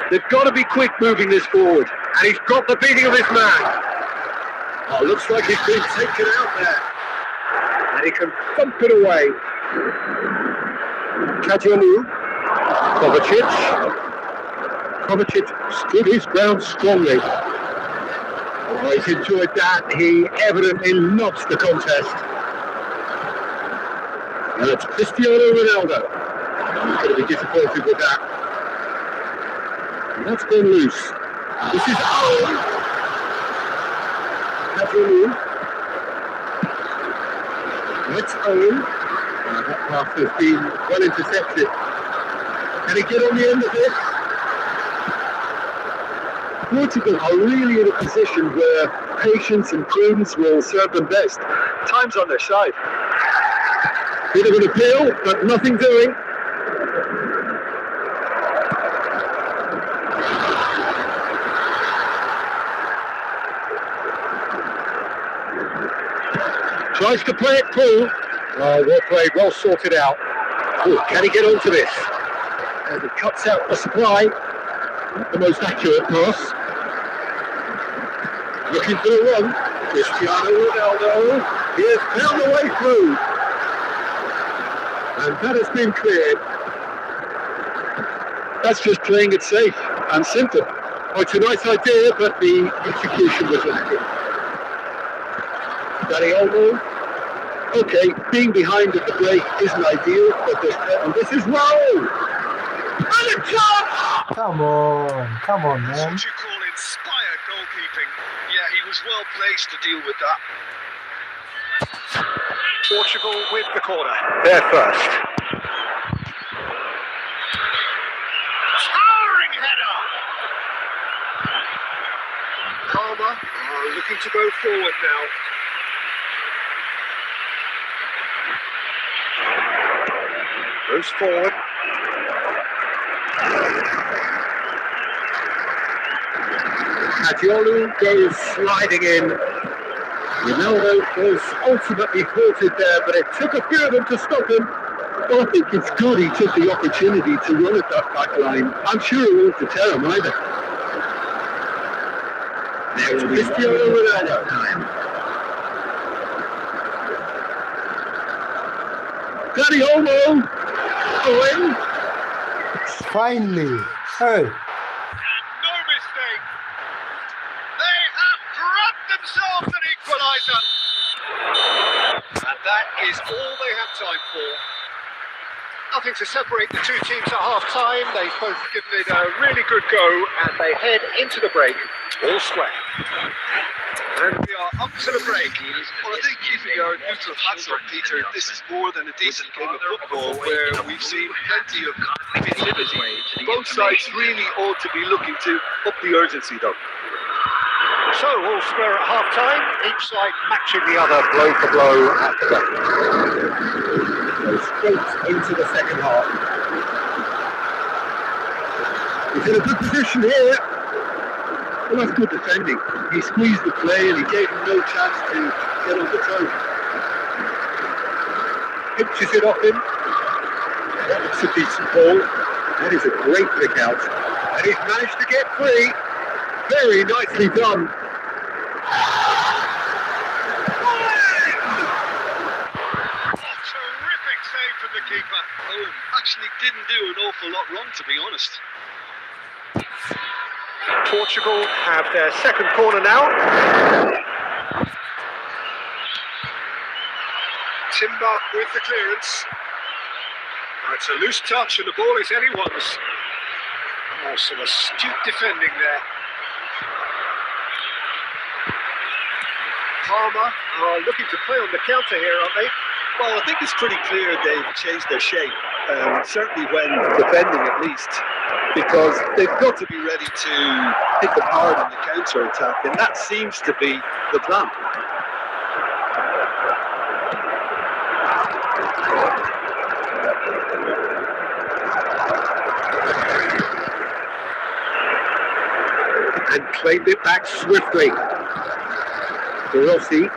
They've got to be quick moving this forward. And he's got the beating of his man. Oh, looks like he's been taken out there. And he can thump it away. Kadiolu. Kovacic stood his ground strongly. Oh, he's enjoyed that. He evidently loves the contest. And it's Cristiano Ronaldo. He's going to be disappointed with that. And that's gone loose. This is Kadiolu. Let's Owen. That pass has been well intercepted. Can he get on the end of this? Portugal are really in a position where patience and prudence will serve them best. Time's on their side. Bit of an appeal, but nothing doing. Tries to play it cool. Well played, well sorted out. Ooh, can he get onto this? As it cuts out the supply. Not the most accurate pass. Looking for the run. Cristiano Ronaldo. He has found a way through. And that has been cleared. That's just playing it safe and simple. Oh, it's a nice idea, but the execution was lacking. Danny Olmo. Okay, being behind at the break isn't ideal, but this is Rowe! And a touch! Come on, That's man. what you call inspired goalkeeping. Yeah, he was well placed to deal with that. Portugal with the corner. They're first. Towering header. Palmer looking to go forward now. Moves forward. Agiolu goes sliding in. Ronaldo was ultimately halted there, but it took a few of them to stop him. Well, I think it's good he took the opportunity to run at that back line. I'm sure it won't deter him either. There's Cristiano Ronaldo. Guardiola! Owen! Finally. Hey. And no mistake. They have grabbed themselves an equaliser. And that is all they have time for. Nothing to separate the two teams at half time. They've both given it a really good go and they head into the break all square. And we are up to the break. Well, I think if we are neutral hats on, Peter, this is more than a decent game of football where we've seen plenty of activity. Both sides really ought to be looking to up the urgency, though. So all square at half time, each side matching the other blow for blow at the break. Goes straight into the second half. He's in a good position here. Well, that's good defending. He squeezed the play and he gave him no chance to get on the toe. Pitches it off him. That's a decent ball. That is a great pick out. And he's managed to get free. Very nicely done. Terrific save from the keeper. Oh, actually didn't do an awful lot wrong, to be honest. Portugal have their second corner now. Timber with the clearance. It's a loose touch and the ball is anyone's. Oh, some astute defending there. Palmer are looking to play on the counter here, aren't they? Well, I think it's pretty clear they've changed their shape, certainly when defending at least, because they've got to be ready to hit them hard in the counter-attack, and that seems to be the plan. And claimed it back swiftly. Rossi.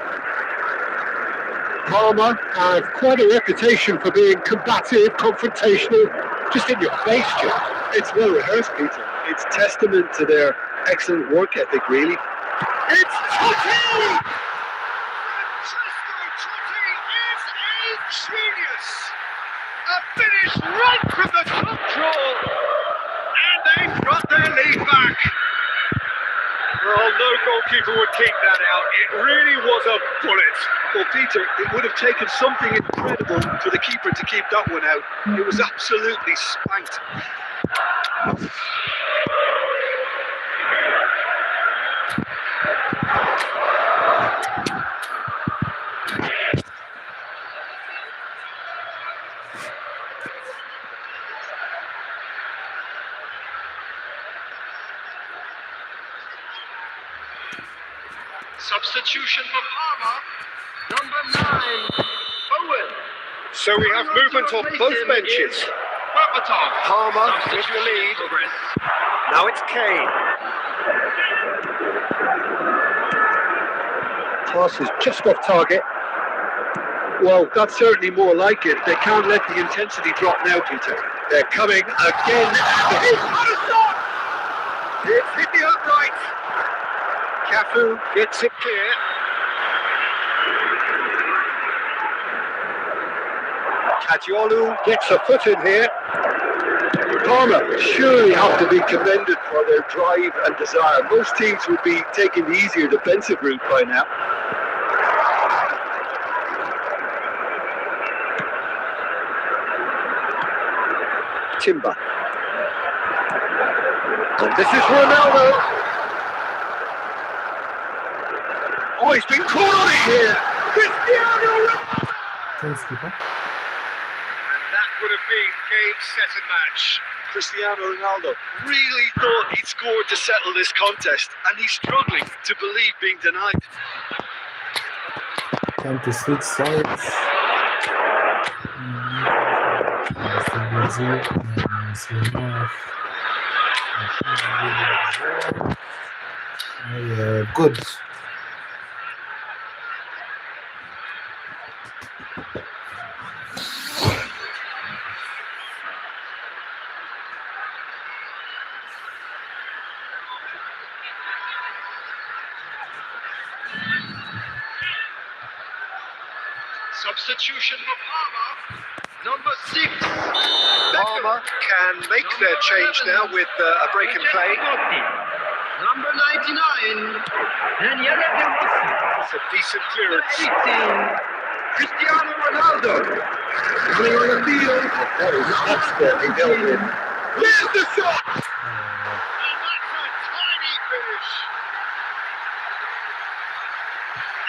Palmer have quite a reputation for being combative, confrontational, just in your face, Jim. It's well rehearsed, Peter. It's testament to their excellent work ethic, really. It's Totti! Francesco Totti is a genius. A finish right from the top draw. And they've got their lead back. Well, no goalkeeper would keep that out. It really was a bullet. Well, Peter, it would have taken something incredible for the keeper to keep that one out. It was absolutely spanked. Substitution for Palmer. Number 9, Owen. So we have movement on both benches. Palmer with the lead. Now it's Kane. Pass is just off target. Well, that's certainly more like it. They can't let the intensity drop now, Peter. They're coming again. It's hit the upright. Cafu gets it clear. Agiolu gets a foot in here. Palmer surely have to be commended for their drive and desire. Most teams would be taking the easier defensive route by now. timber. And this is Ronaldo. Oh, he's been caught on it here. Cristiano. Thanks, keeper. And that would have been game, set and match. Cristiano Ronaldo really thought he'd scored to settle this contest, and he's struggling to believe being denied. Time to switch sides. Good. Substitution for Palmer. Number 6. Palmer can make their change now with a break in play. Number 99, Daniele De Rossi. It's a decent clearance. 18, Cristiano Ronaldo. Coming on the field. That is expertly dealt with. There's the shot! And that's a tiny finish.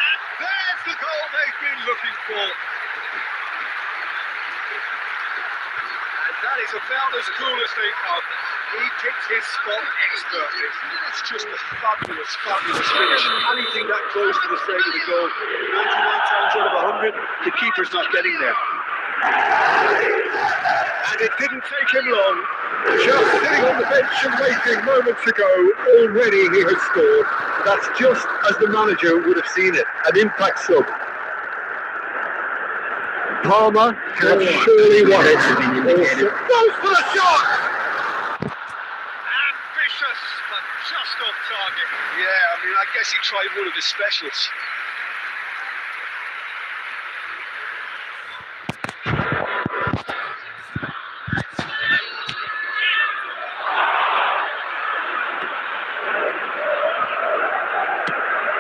And there's the goal they've been looking for. And that is about as cool as they come. He picked his spot expertly. It's just a fabulous, fabulous finish. Anything that close to the frame of the goal, 99 times out of 100, the keeper's not getting there. And it didn't take him long. Just sitting on the bench and waiting moments ago, already he has scored. That's just as the manager would have seen it. An impact sub. Palmer can surely want it. Goes for the shot! Ambitious, but just off target. Yeah, I mean, I guess he tried one of his specials.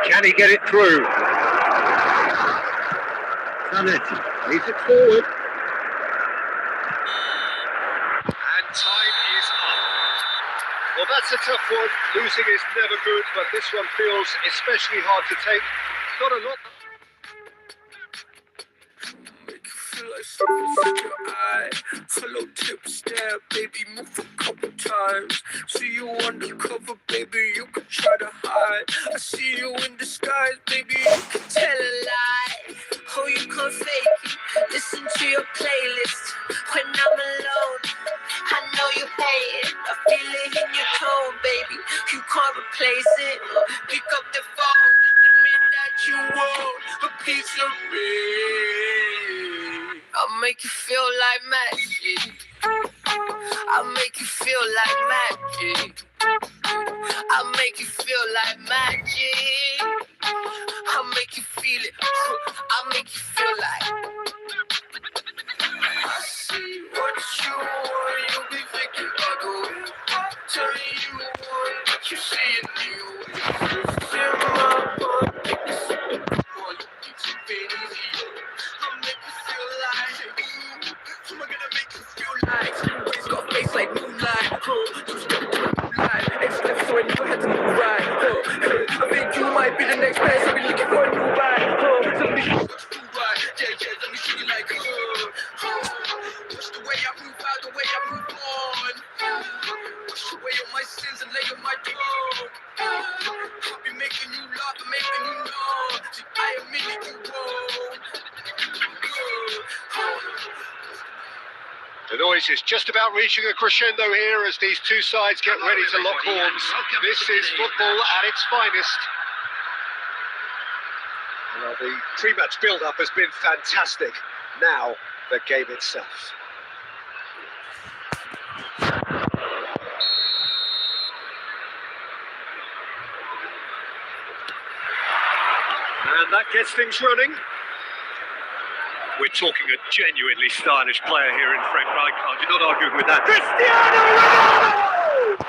Can he get it through? Done it. Plays it forward. And time is up. Well, that's a tough one. Losing is never good, but this one feels especially hard to take. Not a lot. Make you feel like something's in your eye. Hello, tip stare, baby, move a couple times. See you undercover, baby, you can try to hide. I see you in disguise, baby, you can tell a lie. Oh, you can't fake it. Listen to your playlist when I'm alone. I know you hate it. I feel it in your tone, baby. You can't replace it. Pick up the phone, just admit that you want a piece of me. I'll make you feel like magic. I'll make you feel like magic. I'll make you feel like magic. I'll make you feel it. I'll make you feel like. I see what you want. You'll be thinking by the way. Telling you want, but you see it new. It's in my blood. Take this simple one. It's a bit easier. I'll make you feel like. Who am I gonna make you feel like? It's got a face like moonlight. Just step into a new life. Extra so I never had to move right. I think you might be the next best. I've been looking for a new ride. So let me show you what you do right. Yeah, let me show you like watch the way I move out, the way I move on. Wash away all my sins and lay on my throne. I'll be making you laugh and making you know. See, I am meaning you won't. The noise is just about reaching a crescendo here as these two sides get ready to lock horns. This is football at its finest. Well, the pre-match build-up has been fantastic. Now, the game itself. And that gets things running. We're talking a genuinely stylish player here in Frank Rijkaard. You're not arguing with that. Cristiano Ronaldo!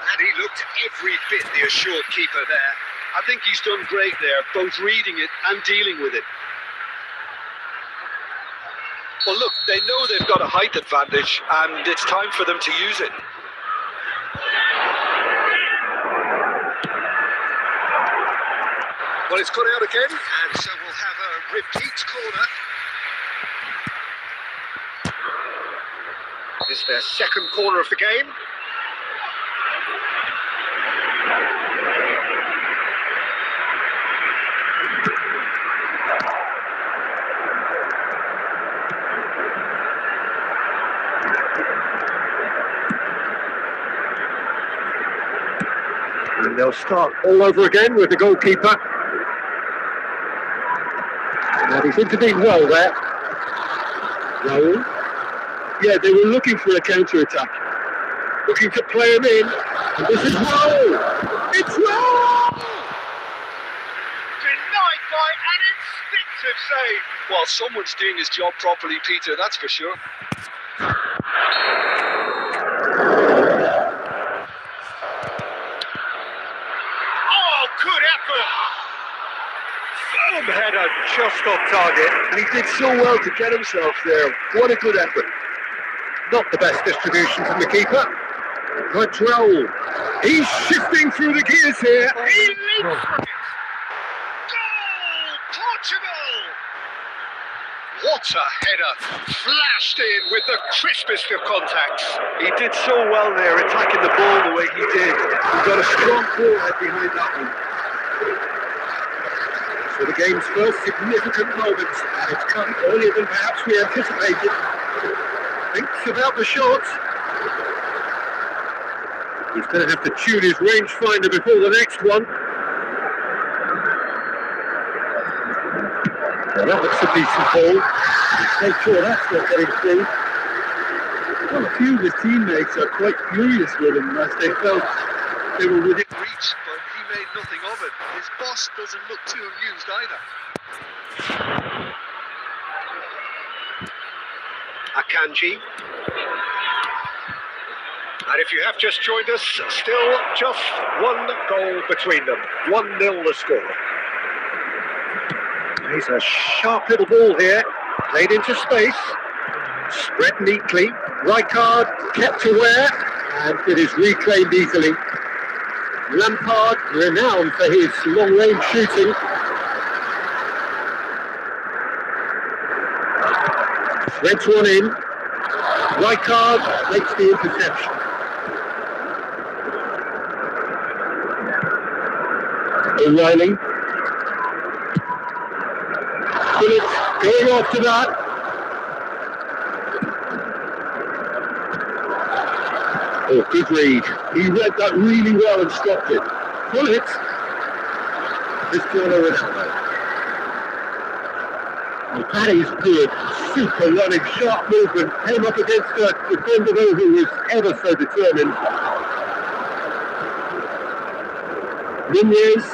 And he looked every bit the assured keeper there. I think he's done great there, both reading it and dealing with it. Well, look, they know they've got a height advantage, and it's time for them to use it. Well, it's gone out again, and so we'll have a repeat corner. It's their second corner of the game. And they'll start all over again with the goalkeeper. And he's intervened well there. Raul. Yeah, they were looking for a counter-attack. Looking to play him in. And this is Raul! It's Raul! Denied by an instinctive save. Well, someone's doing his job properly, Peter, that's for sure. Oh, good effort. Firm header just off target. And he did so well to get himself there. What a good effort. Not the best distribution from the keeper. But Raul, he's shifting through the gears here. He leaps for it. Goal, Portugal! What a header. Flashed in with the crispest of contacts. He did so well there, attacking the ball the way he did. He got a strong forward behind that one. So the game's first significant moment, and it's come earlier than perhaps we anticipated. Thinks about the shot. He's going to have to tune his rangefinder before the next one. Well, that looks a decent ball. Make sure that's not getting through. Well, a few of his teammates are quite furious with him as they felt they were within Reach, but he made nothing of it. His boss doesn't look too amused either. Akanji. And if you have just joined us, still just one goal between them. 1-0 the score. He's a sharp little ball here, played into space, spread neatly. Rijkaard kept aware, and it is reclaimed easily. Lampard, renowned for his long-range shooting. Threads one in. Rijkaard makes the interception. O'Reilly. Phillips going after that. Oh, good read. He read that really well and stopped it. Phillips. Cristiano Ronaldo. Oh, that is good. Super running, sharp movement. Came up against a defender who was ever so determined. Nunez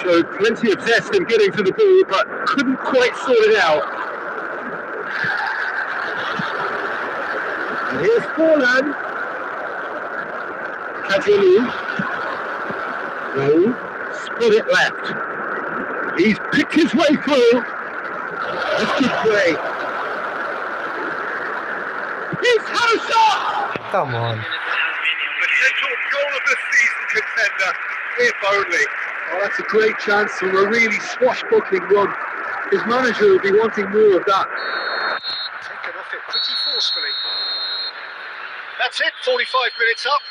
showed plenty of zest in getting to the ball, but couldn't quite sort it out. And here's Forlan. Kajolu. No, split it left. He's picked his way through. That's good play. He's had a shot! Come on. Potential goal of the season contender, if only. Oh, that's a great chance from a really swashbuckling run. His manager will be wanting more of that. Taken off it pretty forcefully. That's it, 45 minutes up.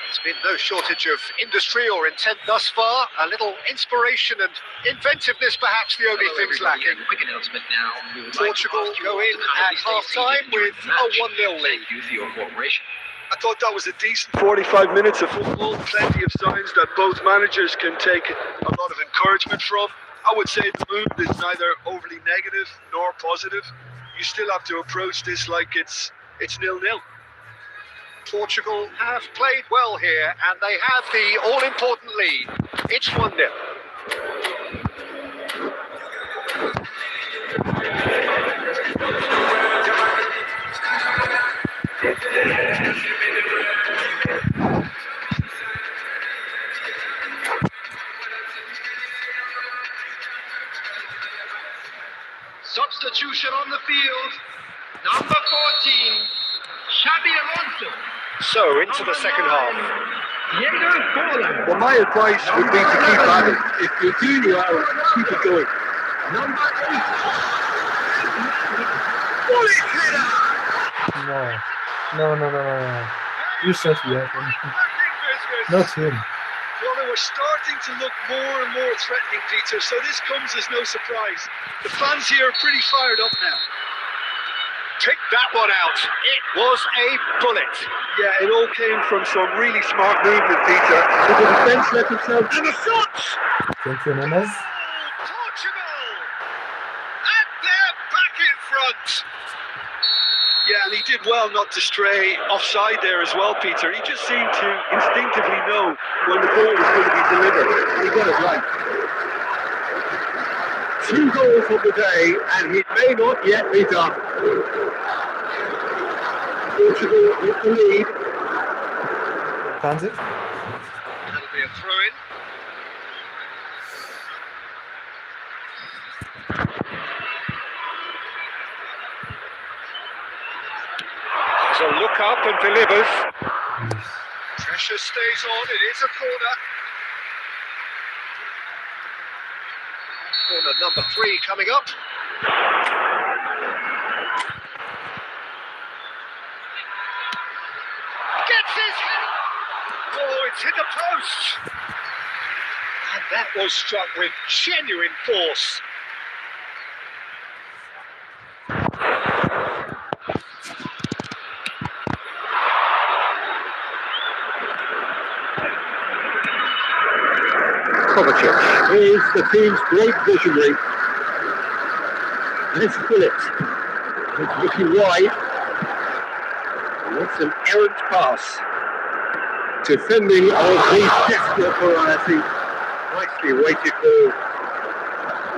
There's been no shortage of industry or intent thus far. A little inspiration and inventiveness, perhaps the only things lacking. Quick announcement now. Portugal go in at half-time with a 1-0 lead. Thank you for your cooperation. I thought that was a decent 45 minutes of football. Plenty of signs that both managers can take a lot of encouragement from. I would say the mood is neither overly negative nor positive. You still have to approach this like it's 0-0. Portugal have played well here, and they have the all-important lead. It's 1-0. substitution on the field. Number 14, Xabi Alonso. So, into the second half. Well, my advice would be to keep at it. If you're doing well, keep it going. Number 8. Bullet header! No. You said yeah. Not him. Well, they were starting to look more and more threatening, Peter, so this comes as no surprise. The fans here are pretty fired up now. Pick that one out. It was a bullet. Yeah, it all came from some really smart movement, Peter. The defence let themselves and the shots! Thank you, Nenes. Portugal! And they're back in front. Yeah, and he did well not to stray offside there as well, Peter. He just seemed to instinctively know When the ball was going to be delivered, and he got it right. 2 goals on the day, and it may not yet be done. Portugal with the lead. Fans it? That'll be a throw-in. There's a look up and delivers. Pressure stays on. It is a corner. Corner number 3 coming up. Gets his head. Oh, it's hit the post. And that was struck with genuine force. Kovacic is the team's great visionary. And it's Phillips. It's looking wide. And that's an errant pass. Defending of the desperate variety. Nicely weighted ball.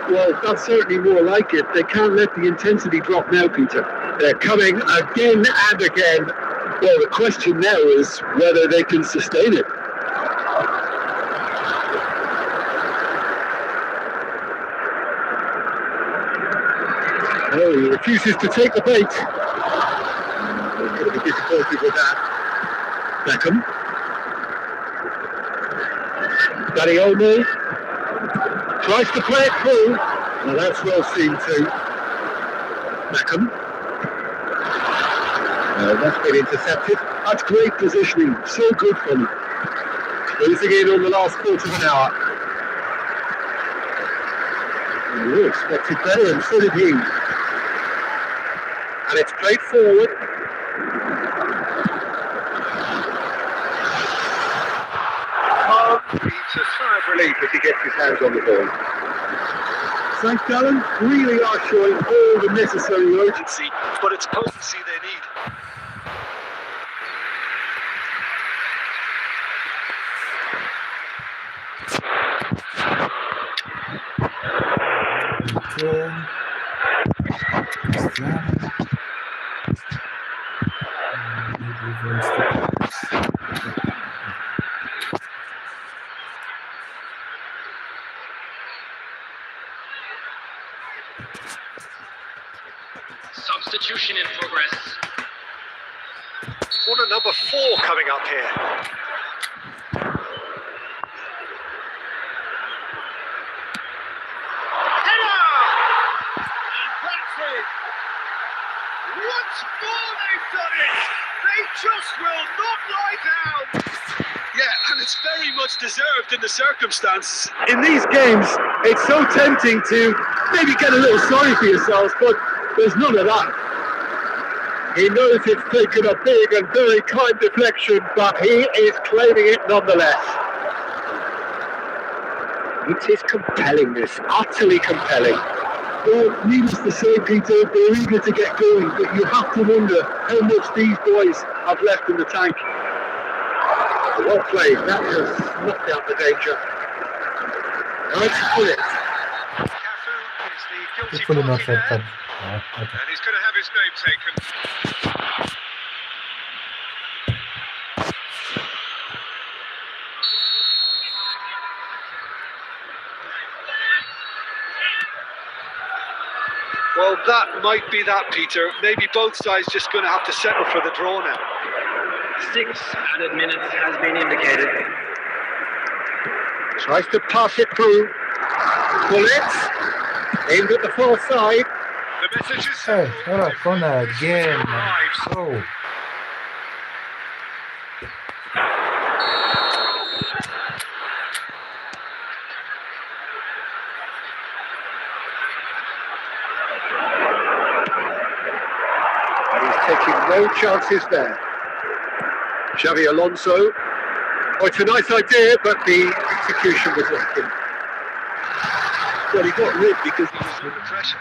Well, that's certainly more like it. They can't let the intensity drop now, Peter. They're coming again and again. Well, the question now is whether they can sustain it. Oh, he refuses to take the bait. He's going to be disappointed with that. Beckham. Danny Olmo tries to play it through. Well, that's well seen too. Beckham. That's been intercepted. That's great positioning. So good from him. Losing in on the last quarter of an hour. We expected better, and so did he. And it's played forward. It's a sigh of relief as he gets his hands on the ball. St. Gallen really are showing all the necessary urgency, but it's potency they need. Substitution in progress. Corner number 4 coming up here. Header! And that's it. Once more they've done it. They just will not lie down. Yeah, and it's very much deserved in the circumstances. in these games, it's so tempting to maybe get a little sorry for yourselves, but there's none of that. He knows it's taken a big and very kind deflection, but he is claiming it nonetheless. It is compelling, this, utterly compelling. Well, needless to say, Peter, they're eager to get going, but you have to wonder how much these boys have left in the tank. Well played, that has knocked out the danger. Now it's Phillips. Cafu is the guilty Hopefully not party that there, time. Oh, okay. and he's going to have his name taken. Well, that might be that, Peter. Maybe both sides just going to have to settle for the draw now. 6 added minutes has been indicated. Tries to pass it through. Bullets. Aimed at the far side. The message is Hey, simple. what a corner again, man. Arrives. So, And he's taking no chances there. Xavi Alonso. Oh, it's a nice idea, but the execution was lacking. Well, he got rid because he was under pressure.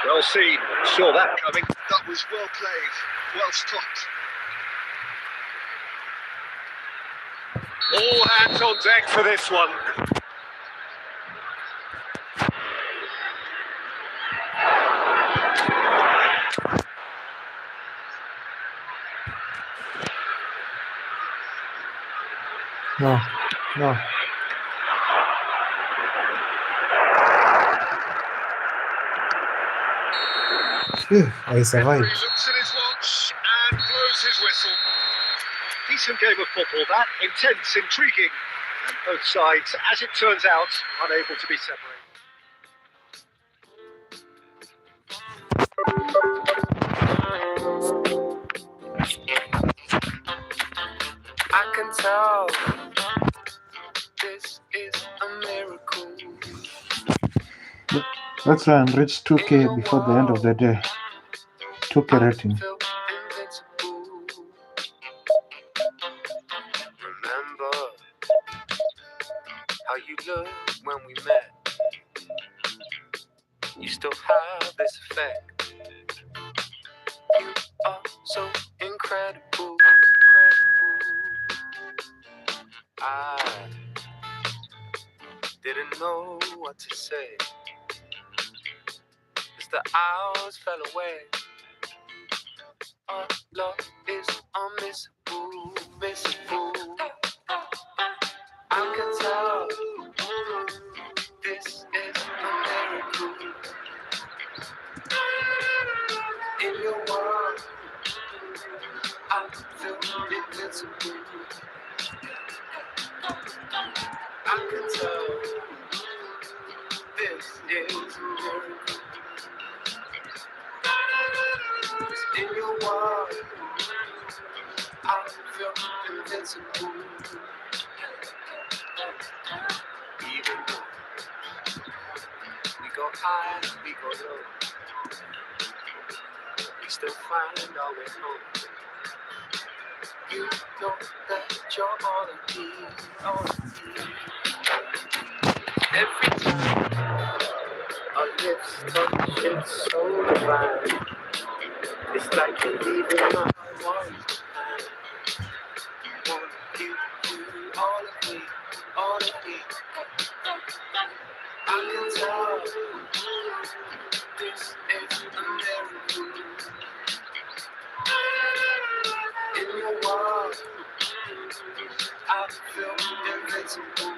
Well seen. Saw that coming. That was well played. Well stopped. All hands on deck for this one. no, no. Phew, I survived. Referee looks at his watch and blows his whistle. Decent game of football, that. Intense, intriguing. And both sides, as it turns out, unable to be separated. I can tell this is a miracle. Let's try and reach 2K before the end of the day. 2K rating. Feel invincible. Remember how you looked when we met. You still have this effect. You are so incredible. I didn't know what to say as the hours fell away. Our love is unmissable, missable. I can tell this is a miracle. In your world, I feel invincible. I can tell this is a miracle. In your world, I feel invincible. Even though we go high, we go low, we still find our way home. You know that you're all I need, all I need. Every time our lips touch, it's so divine. It's like you're leaving my heart. Want you, all of me, all of me. I can tell this is a miracle. In your world, I feel invincible.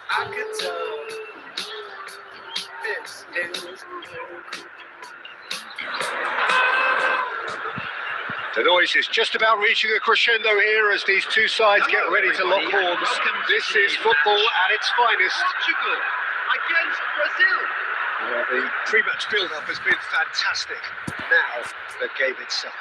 I can tell this is a miracle. The noise is just about reaching a crescendo here as these two sides get ready to lock horns. This is football at its finest. Portugal against Brazil. Well, the pre-match build-up has been fantastic. Now, the game itself.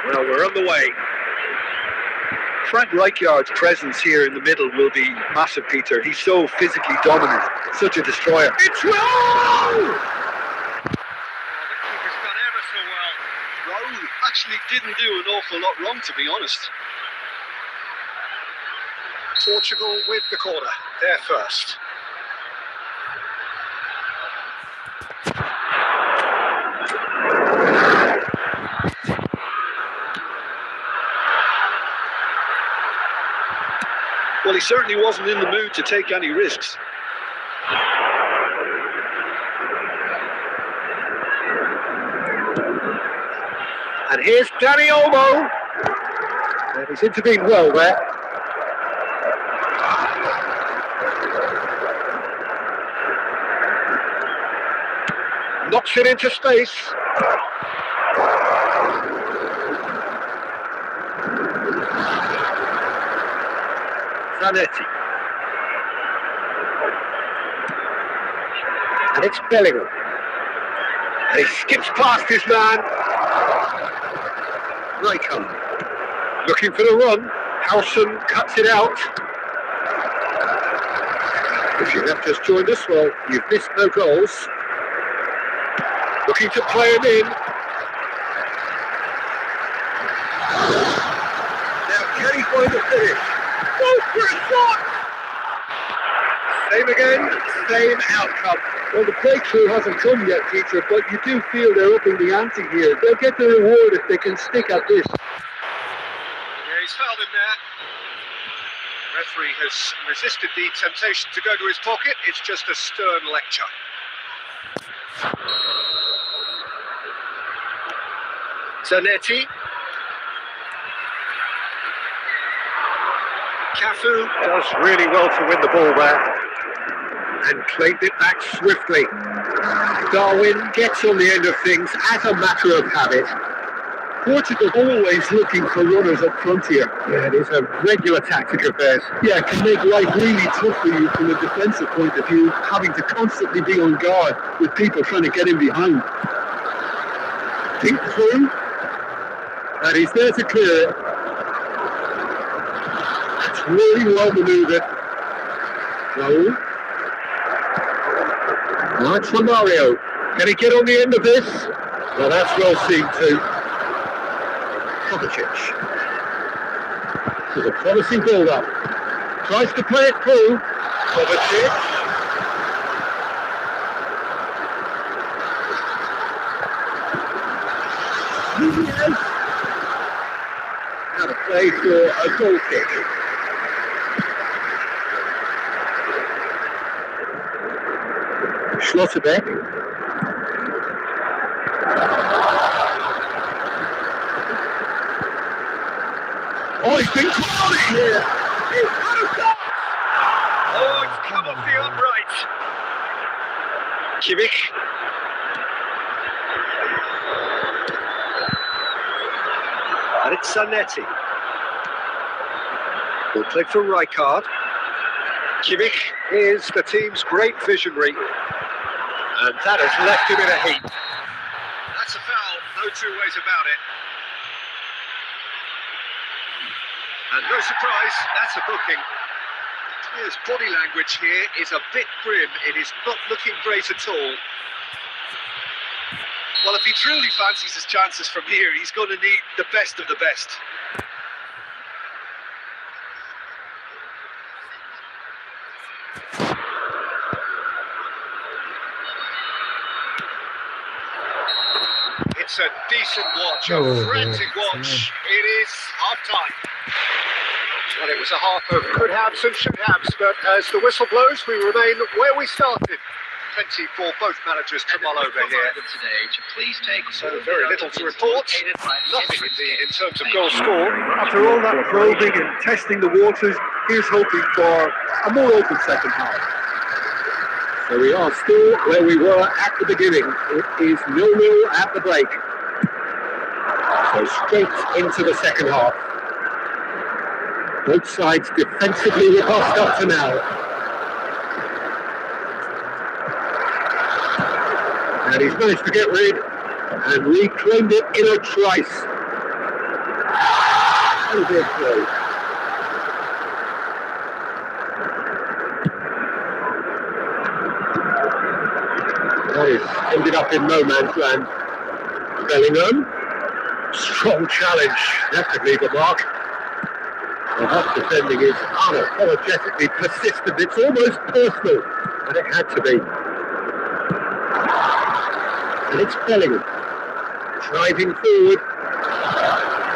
Well, we're on the way. Frank Rijkaard's presence here in the middle will be massive, Peter. He's so physically dominant, such a destroyer. It's Rowe! The keeper's done ever so well. Raul actually didn't do an awful lot wrong, to be honest. Portugal with the corner. They're first. Well, he certainly wasn't in the mood to take any risks. And here's Danny Olmo. And he's intervened well there. Knocks it into space. Zanetti. And it's Bellingham. And he skips past his man. Rijkaard. Looking for the run. Howson cuts it out. If you have just joined us, well, you've missed no goals. Looking to play him in. Now can he find the finish? Go for a shot! Same again, same outcome. Well, the breakthrough hasn't come yet, Peter, but you do feel they're upping the ante here. They'll get the reward if they can stick at this. Yeah, he's fouled him there. Referee has resisted the temptation to go to his pocket. It's just a stern lecture. Zanetti. Cafu does really well to win the ball there and claimed it back swiftly. Darwin gets on the end of things as a matter of habit. Portugal always looking for runners up front here. Yeah, it is a regular tactic of theirs. Yeah, it can make life really tough for you from a defensive point of view, having to constantly be on guard with people trying to get in behind. Deep through, and he's there to clear it. It's really well manoeuvred. Raul. Now it's for Mario. Can he get on the end of this? Well, that's well seen too. Kovacic. With a promising build-up. Tries to play it through. Kovacic. Yes. Now to play for a goal kick. Schlotterbeck. Oh, he's been caught here. He's had a shot. Oh, it's come off the upright. Kimmich. And it's Zanetti. Will play for Rijkaard. Kimmich is the team's great visionary. And that has left him in a heap. That's a foul, no two ways about it. And no surprise, that's a booking. His body language here is a bit grim. It is not looking great at all. Well, if he truly fancies his chances from here, he's going to need the best of the best. It's a decent watch, a frantic watch. It is half-time. Well, it was a half of could haves and should haves, but as the whistle blows, we remain where we started. Plenty for both managers to mull over here. So very little to report. Nothing indeed in terms of goals scored. After all that probing and testing the waters, here's hoping for a more open second half. So we are still where we were at the beginning. It is 0-0 at the break. So straight into the second half. Both sides defensively robust up to now. And he's managed to get rid and reclaimed it in a trice. And a big play. That is ended up in no man's land. Bellingham, strong challenge, have to leave a mark. The hot defending is unapologetically persistent. It's almost personal, and it had to be. And it's Bellingham driving forward.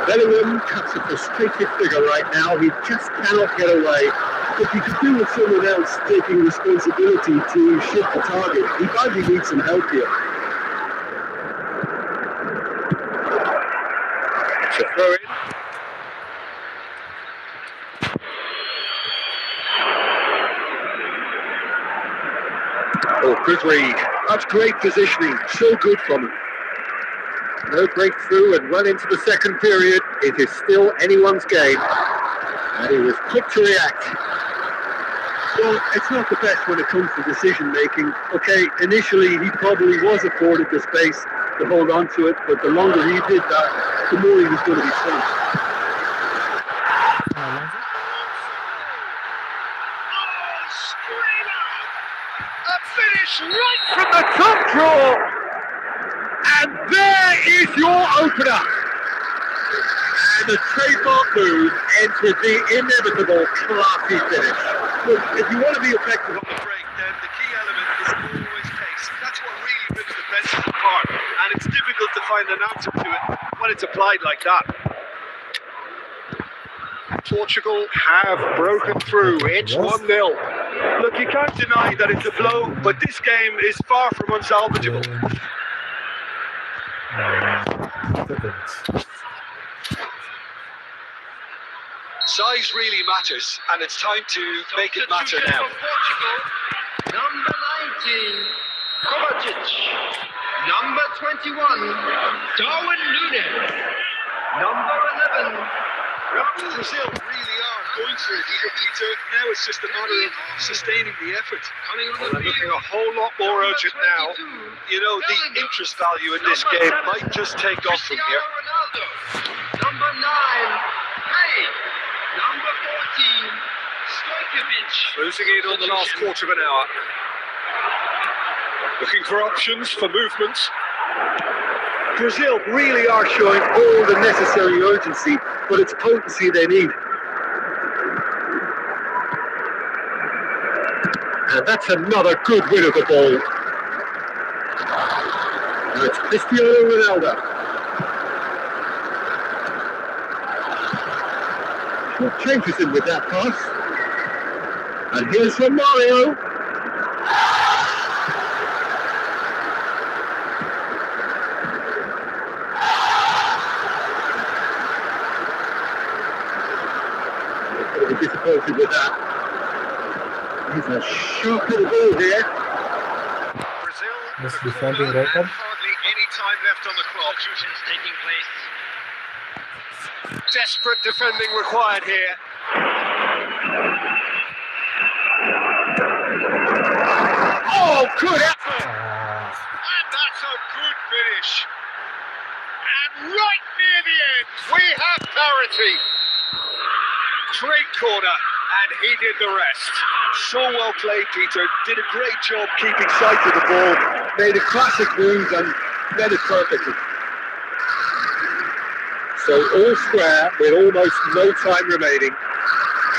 Bellingham cuts a frustrated figure right now. He just cannot get away. If he could do with someone else taking responsibility to shift the target, he badly needs some help here. It's a throw in. Oh, good read. That's great positioning. So good from him. No breakthrough and well into the second period. It is still anyone's game. And he was quick to react. Well, it's not the best when it comes to decision making. Okay, initially he probably was afforded the space to hold on to it, but the longer he did that, the more he was going to be sent. A finish right From the top draw. And there is your opener. And the trademark move entered the inevitable classy finish. Look, if you want to be effective on the break, then the key element is always pace. That's what really rips defenses apart, and it's difficult to find an answer to it when it's applied like that. Portugal have broken through. It's 1-0. Look, you can't deny that it's a blow, but this game is far from unsalvageable. Size really matters, and it's time to make it matter now. Number 19, Kovacic. Number 21, Darwin Núñez. Number 11, Brazil really are going for it here, Peter. Now it's just a matter of sustaining the effort. Well, they're looking a whole lot more urgent now. You know, the interest value in this game might just take off from here. Ronaldo. Number 9, Hey. Number 14, Stojkovic. Losing it on the last quarter of an hour. Looking for options, for movements. Brazil really are showing all the necessary urgency, but it's potency they need. And that's another good win of the ball. Now it's Cristiano Ronaldo. What changes him with that pass? And here's Romario. He's going to be disappointed with that. He's a sharp little ball here. Brazil Just have defending corner record. and hardly any time left on the clock. Taking place. Desperate defending required here. Oh, good effort! And that's a good finish. And right near the end, we have parity. Great corner, and he did the rest. So well played, Peter. Did a great job keeping sight of the ball. Made a classic move and led it perfectly. So all square with almost no time remaining.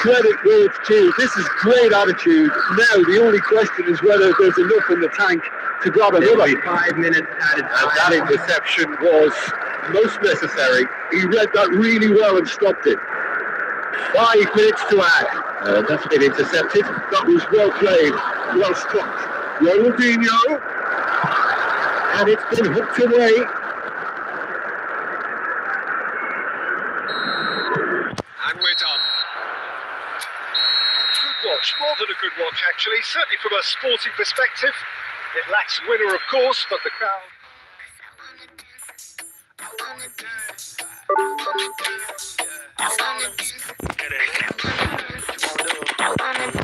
Credit where it's due. This is great attitude. Now the only question is whether there's enough in the tank to grab another. 5 minutes added, and that interception was most necessary. He read that really well and stopped it. 5 minutes to add. That's been intercepted. That was well played, well struck. Ronaldinho, And it's been hooked away. And we're done. Good watch, more than a good watch actually, certainly from a sporting perspective. It lacks winner of course, but the crowd...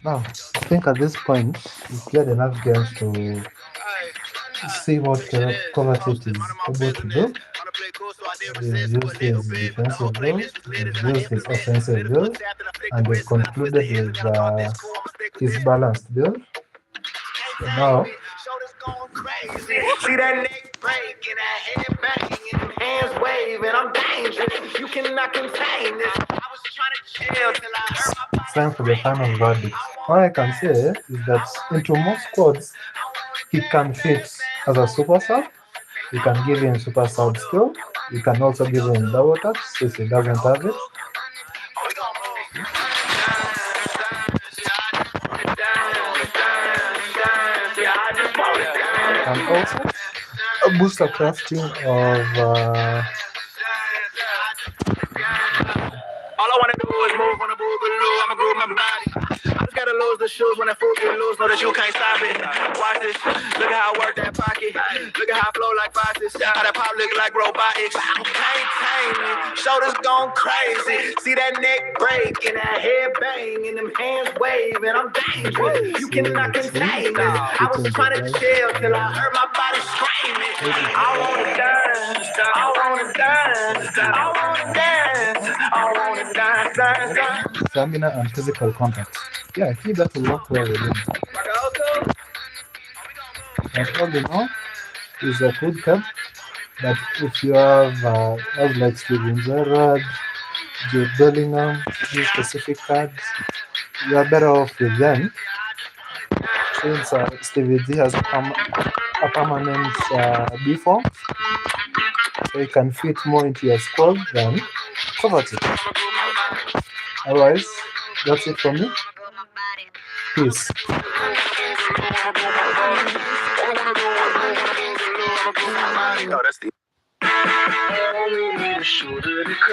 Now, I think at this point, we played enough games to see what Kovacic is able to do. He's used his defensive goals, he's used his offensive goals, and he's concluded with his balanced build. So now, See that neck break and that head banging and hands waving. I'm dangerous. You cannot contain this. I was trying to chill till I heard my it's time for the final verdict. All I can say is that into most squads, he can fit as a super sub. You can give him super sub skill. You can also give him double touch since he doesn't have it. And also a booster crafting of All I wanna do is move on the boogaloo. I'ma groove my body. I just gotta lose the shoes when that fool get loose. Know that you can't stop it. Watch this. Look at how I work that pocket. Look at how I flow like Foxes. How that pop look like robotics. I can't tame me. Shoulders gone crazy. See that neck break and that head bang and them hands waving. I'm dangerous. You cannot contain me. I was trying to chill till I heard my body screaming. I wanna dance. I wanna dance. I wanna dance. I wanna dance, dance, dance. stamina and physical contact. Yeah, I think that will work well with him. And all in all, is a good card. But if you have like Steven Gerrard, Jude Bellingham, these specific cards, you are better off with them. Since Stevie D has a permanent B form, so you can fit more into your squad than Kovacic. Otherwise, that's it from me. Peace. Oh, that's the